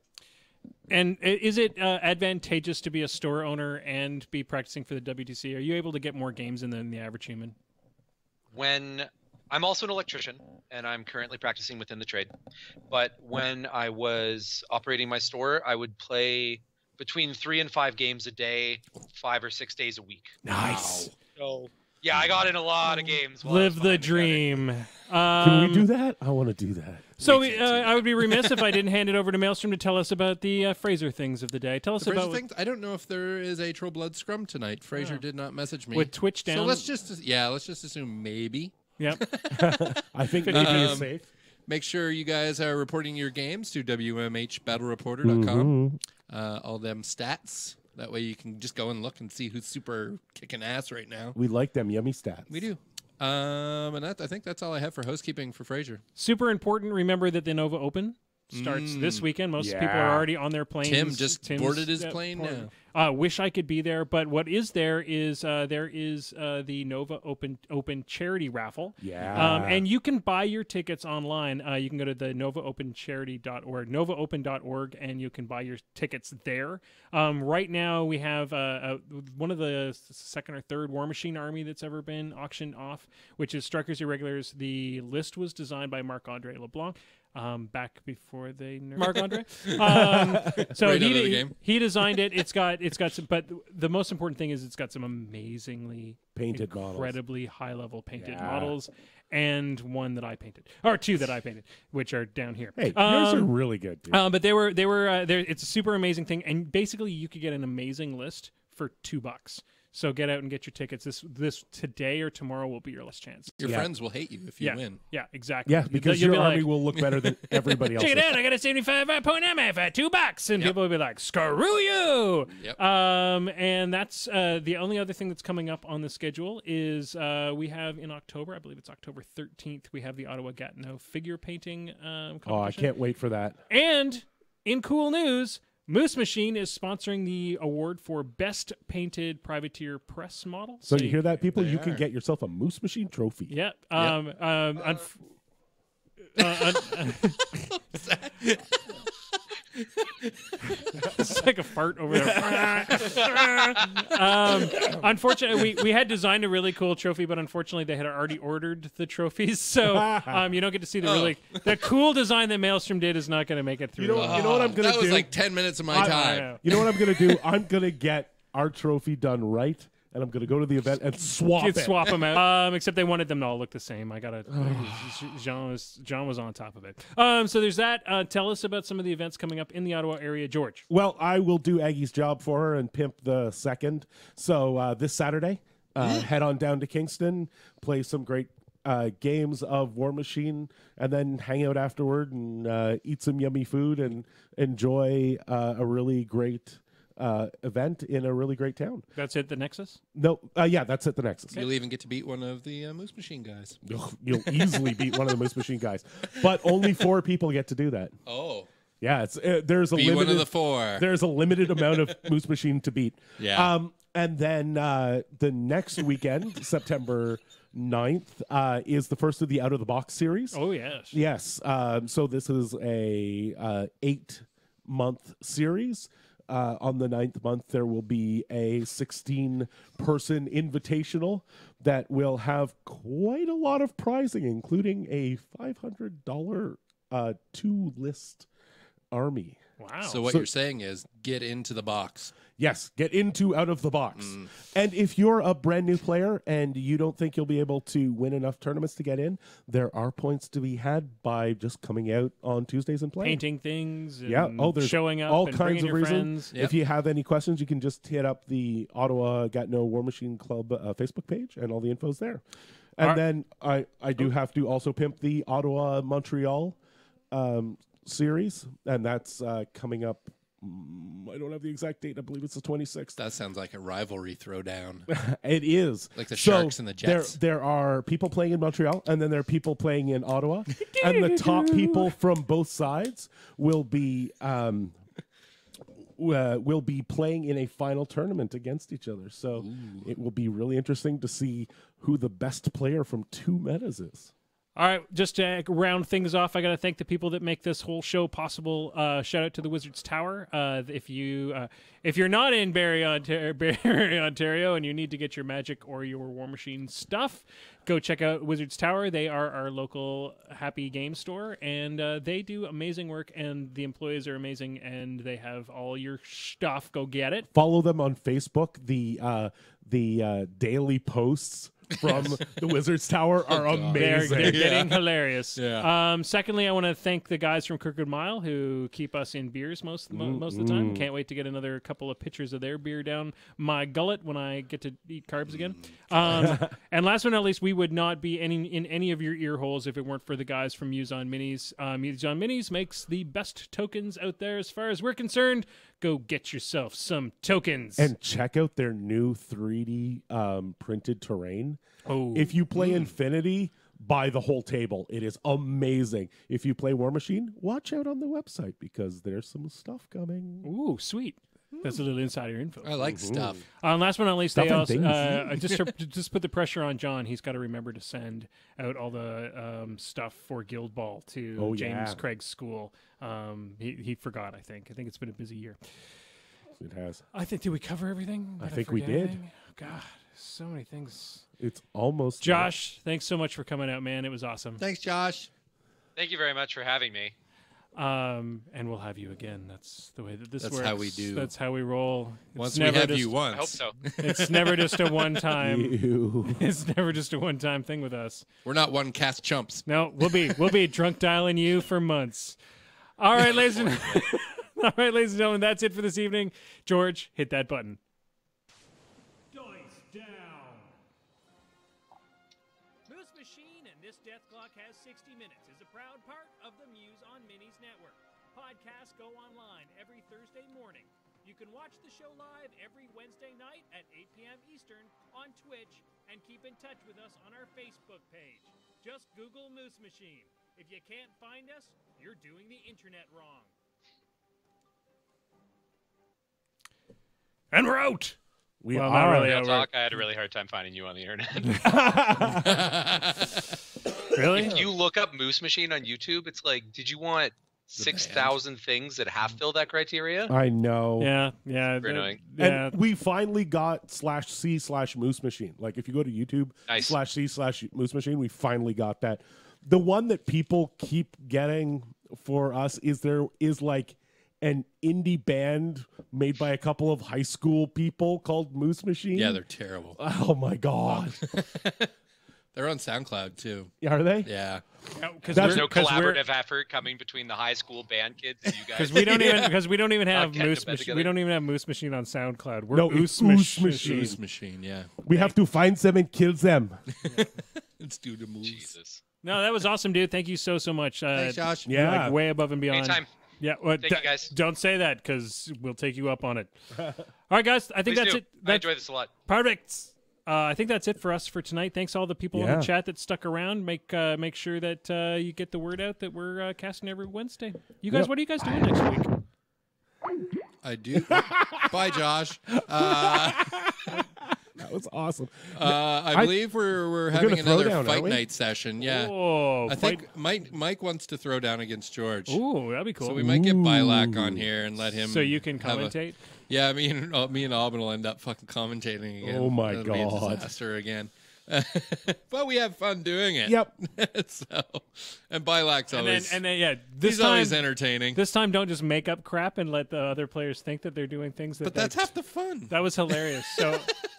And is it advantageous to be a store owner and be practicing for the WTC? Are you able to get more games in than the average human? When I'm also an electrician, and I'm currently practicing within the trade. But when I was operating my store, I would play between 3 and 5 games a day, 5 or 6 days a week. Nice. So, yeah, I got in a lot of games. while I was Live the behind counter. dream. Can we do that? I want to do that. So I would be remiss if I didn't hand it over to Maelstrom to tell us about the Fraser things of the day. Tell us The about Fraser things. I don't know if there is a Troll Blood Scrum tonight. Fraser did not message me. with Twitch down. So let's just assume maybe. Yep. I think maybe it's safe. Make sure you guys are reporting your games to wmhbattlereporter.com. All them stats. That way you can just go and look and see who's super kicking ass right now. We like them yummy stats. We do. And I think that's all I have for housekeeping for Fraser. Super important. Remember that the Nova Open starts this weekend. Most people are already on their planes. Tim just boarded his plane now. Wish I could be there, but what is there is the Nova Open charity raffle. Yeah. And you can buy your tickets online. You can go to the novaopencharity.org, novaopen.org, and you can buy your tickets there. Right now we have one of the second or third War Machine Army that's ever been auctioned off, which is Strikers Irregulars. The list was designed by Marc-Andre Leblanc. Back before they Marc-Andre. So he designed it. It's got some, but the most important thing is it's got some amazingly painted models, incredibly high level painted models, and one that I painted, or two that I painted, which are down here. Hey, yours are really good, dude. But they were it's a super amazing thing, and basically you could get an amazing list for $2. So get out and get your tickets. This today or tomorrow will be your last chance. Your friends will hate you if you win. Yeah, exactly. Yeah, because you'll your be army like, will look better than everybody else. check it out, I got a 75-point MF at $2, and people will be like, screw you. Yep. And that's the only other thing that's coming up on the schedule is we have in October, I believe it's October 13th, we have the Ottawa Gatineau figure painting competition. Oh, I can't wait for that. And in cool news, Moose Machine is sponsoring the award for Best Painted Privateer Press Model. So you hear that, people? You can get yourself a Moose Machine trophy. Yeah. It's like a fart over there. Unfortunately, we had designed a really cool trophy, but unfortunately, they had already ordered the trophies, so you don't get to see the cool design that Maelstrom did is not going to make it through. You know what I'm going to do? That was like 10 minutes of my time. You know what I'm going to do? I'm going to get our trophy done right, and I'm going to go to the event and swap them out. Except they wanted them to all look the same. I gotta. Jean was on top of it. So there's that. Tell us about some of the events coming up in the Ottawa area, George. Well, I will do Aggie's job for her and pimp the second. So this Saturday, head on down to Kingston, play some great games of War Machine, and then hang out afterward and eat some yummy food and enjoy a really great event in a really great town. That's it, the Nexus? No, yeah, that's at the Nexus. You'll even get to beat one of the Moose Machine guys. You'll easily beat one of the Moose Machine guys, but only 4 people get to do that. Oh, yeah, it's there's a be limited, one of the 4. There's a limited amount of Moose Machine to beat. Yeah. And then the next weekend, September 9th, is the first of the Out of the Box series. Oh yes, yes. So this is a 8-month series. On the 9th month, there will be a 16-person invitational that will have quite a lot of prizing, including a $500 2-list army. Wow. So what you're saying is get into the box. Yes, get into Out of the Box. And if you're a brand new player and you don't think you'll be able to win enough tournaments to get in, there are points to be had by just coming out on Tuesdays and playing. Painting things. And there's showing up. all and kinds of your reasons. friends. If you have any questions, you can just hit up the Ottawa Gatineau War Machine Club Facebook page, and all the info's there. And then I do have to also pimp the Ottawa Montreal series, and that's coming up. I don't have the exact date. I believe it's the 26th. That sounds like a rivalry throwdown. It is. Like the Sharks and the Jets. There are people playing in Montreal, and then there are people playing in Ottawa. And the top people from both sides will be playing in a final tournament against each other. So it will be really interesting to see who the best player from 2 metas is. All right, just to round things off, I got to thank the people that make this whole show possible. Shout out to the Wizards Tower. If you're not in Barrie, Ontario, and you need to get your Magic or your War Machine stuff, go check out Wizards Tower. They are our local happy game store, and they do amazing work, and the employees are amazing, and they have all your stuff. Go get it. Follow them on Facebook. The daily posts from the Wizard's Tower are amazing. They're getting hilarious. Yeah. Secondly, I want to thank the guys from Kirkwood Mile who keep us in beers most of the time. Can't wait to get another couple of pitchers of their beer down my gullet when I get to eat carbs again. And last but not least, we would not be in any of your ear holes if it weren't for the guys from Muse on Minis. Muse on Minis makes the best tokens out there as far as we're concerned. Go get yourself some tokens. And check out their new 3D printed terrain. Oh. If you play Infinity, buy the whole table. It is amazing. If you play War Machine, watch out on the website because there's some stuff coming. Ooh, sweet. That's a little insider info. I like stuff. Last but not least, Stuff they and also things. just put the pressure on John. He's got to remember to send out all the stuff for Guild Ball to James Craig's school. He forgot. I think it's been a busy year. It has. I think, did we cover everything? I think we did. Anything? God, so many things. It's almost Josh, thanks so much for coming out, man. It was awesome. Thanks, Josh. Thank you very much for having me. And we'll have you again. That's the way that this works. That's how we do. That's how we roll. Once we have you I hope once, so. It's never just a one time. Ew. It's never just a one time thing with us. we're not one cast chumps. No, we'll be drunk dialing you for months. All right, ladies and gentlemen, that's it for this evening. George, hit that button. Dice down. Moose Machine and This Death Clock Has 60 Minutes is a proud part of the Muse on Minis network. Podcasts go online every Thursday morning. You can watch the show live every Wednesday night at 8 p.m. Eastern on Twitch and keep in touch with us on our Facebook page. Just Google Moose Machine. If you can't find us, you're doing the internet wrong. And we're out. We Well, are. not really. Real we're- talk, I had a really hard time finding you on the internet. Really? If you look up Moose Machine on YouTube, it's like, did you want 6,000 things that half fill that criteria? I know. Yeah. Super annoying. Yeah. And we finally got /C/Moose Machine. Like if you go to YouTube Nice. /C/Moose Machine, we finally got that. The one that people keep getting for us is like an indie band made by a couple of high school people called Moose Machine. Yeah, they're terrible. Oh my god. They're on SoundCloud too. Are they? Yeah. Because That's- There's no collaborative effort coming between the high school band kids and you guys. because we don't even have getting Moose to bed Machine. together. We don't even have Moose Machine on SoundCloud. We're No, it's Oos Machine. Moose Machine, yeah. We have to find them and kill them. Let's do the moves. Jesus. No, that was awesome, dude. Thank you so much. Thanks, Josh. Yeah. like way above and beyond. Anytime. Yeah, well, Thank you, guys. Don't say that because we'll take you up on it. All right, guys. I think Please that's do. it. I That's enjoy this a lot. perfect. I think that's it for us for tonight. Thanks all the people in Yeah. the chat that stuck around. Make sure that you get the word out that we're casting every Wednesday. You guys, Yep. what are you guys doing next week? I do. Bye, Josh. That was awesome. I believe we're gonna having throw another down, fight aren't we? night session. Yeah. Oh, I think Mike wants to throw down against George. Ooh, that'd be cool. So we might get Bilak on here and let him. So you can have a- commentate. Yeah, me and Alban will end up fucking commentating again. Oh my It'll be a God. disaster again. But we have fun doing it. Yep. So, and Bilak's always. Yeah, this he's time, always entertaining. This time, don't just make up crap and let the other players think that they're doing things that. But that's half the fun. That was hilarious.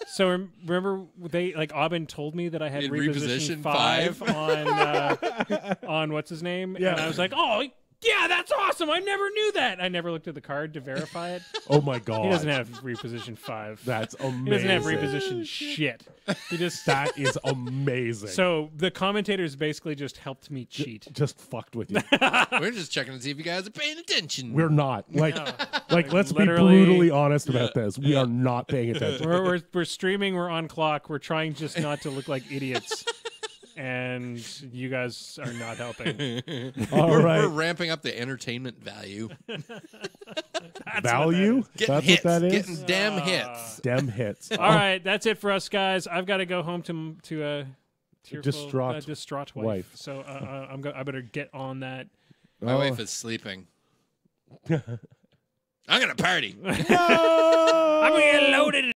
So remember they like Aubin told me that I had You had reposition reposition 5 five? on what's his name, Yeah. and I was like, oh yeah, that's awesome. I never knew that. I never looked at the card to verify it. Oh my god. He doesn't have reposition 5. That's amazing. He doesn't have reposition shit. He just That is amazing. So the commentators basically just helped me cheat. just fucked with you. We're just checking to see if you guys are paying attention. We're not. Like let's be literally- brutally honest about this. We are not paying attention. We're streaming. We're on clock. We're trying just not to look like idiots. And you guys are not helping. All we're right. ramping up the entertainment value. Value? Getting That's hits. what that is? Getting damn hits. Dem hits. All right, that's it for us, guys. I've got to go home to a tearful, distraught wife. So I better get on that. My wife is sleeping. I'm gonna party. I'm gonna get loaded.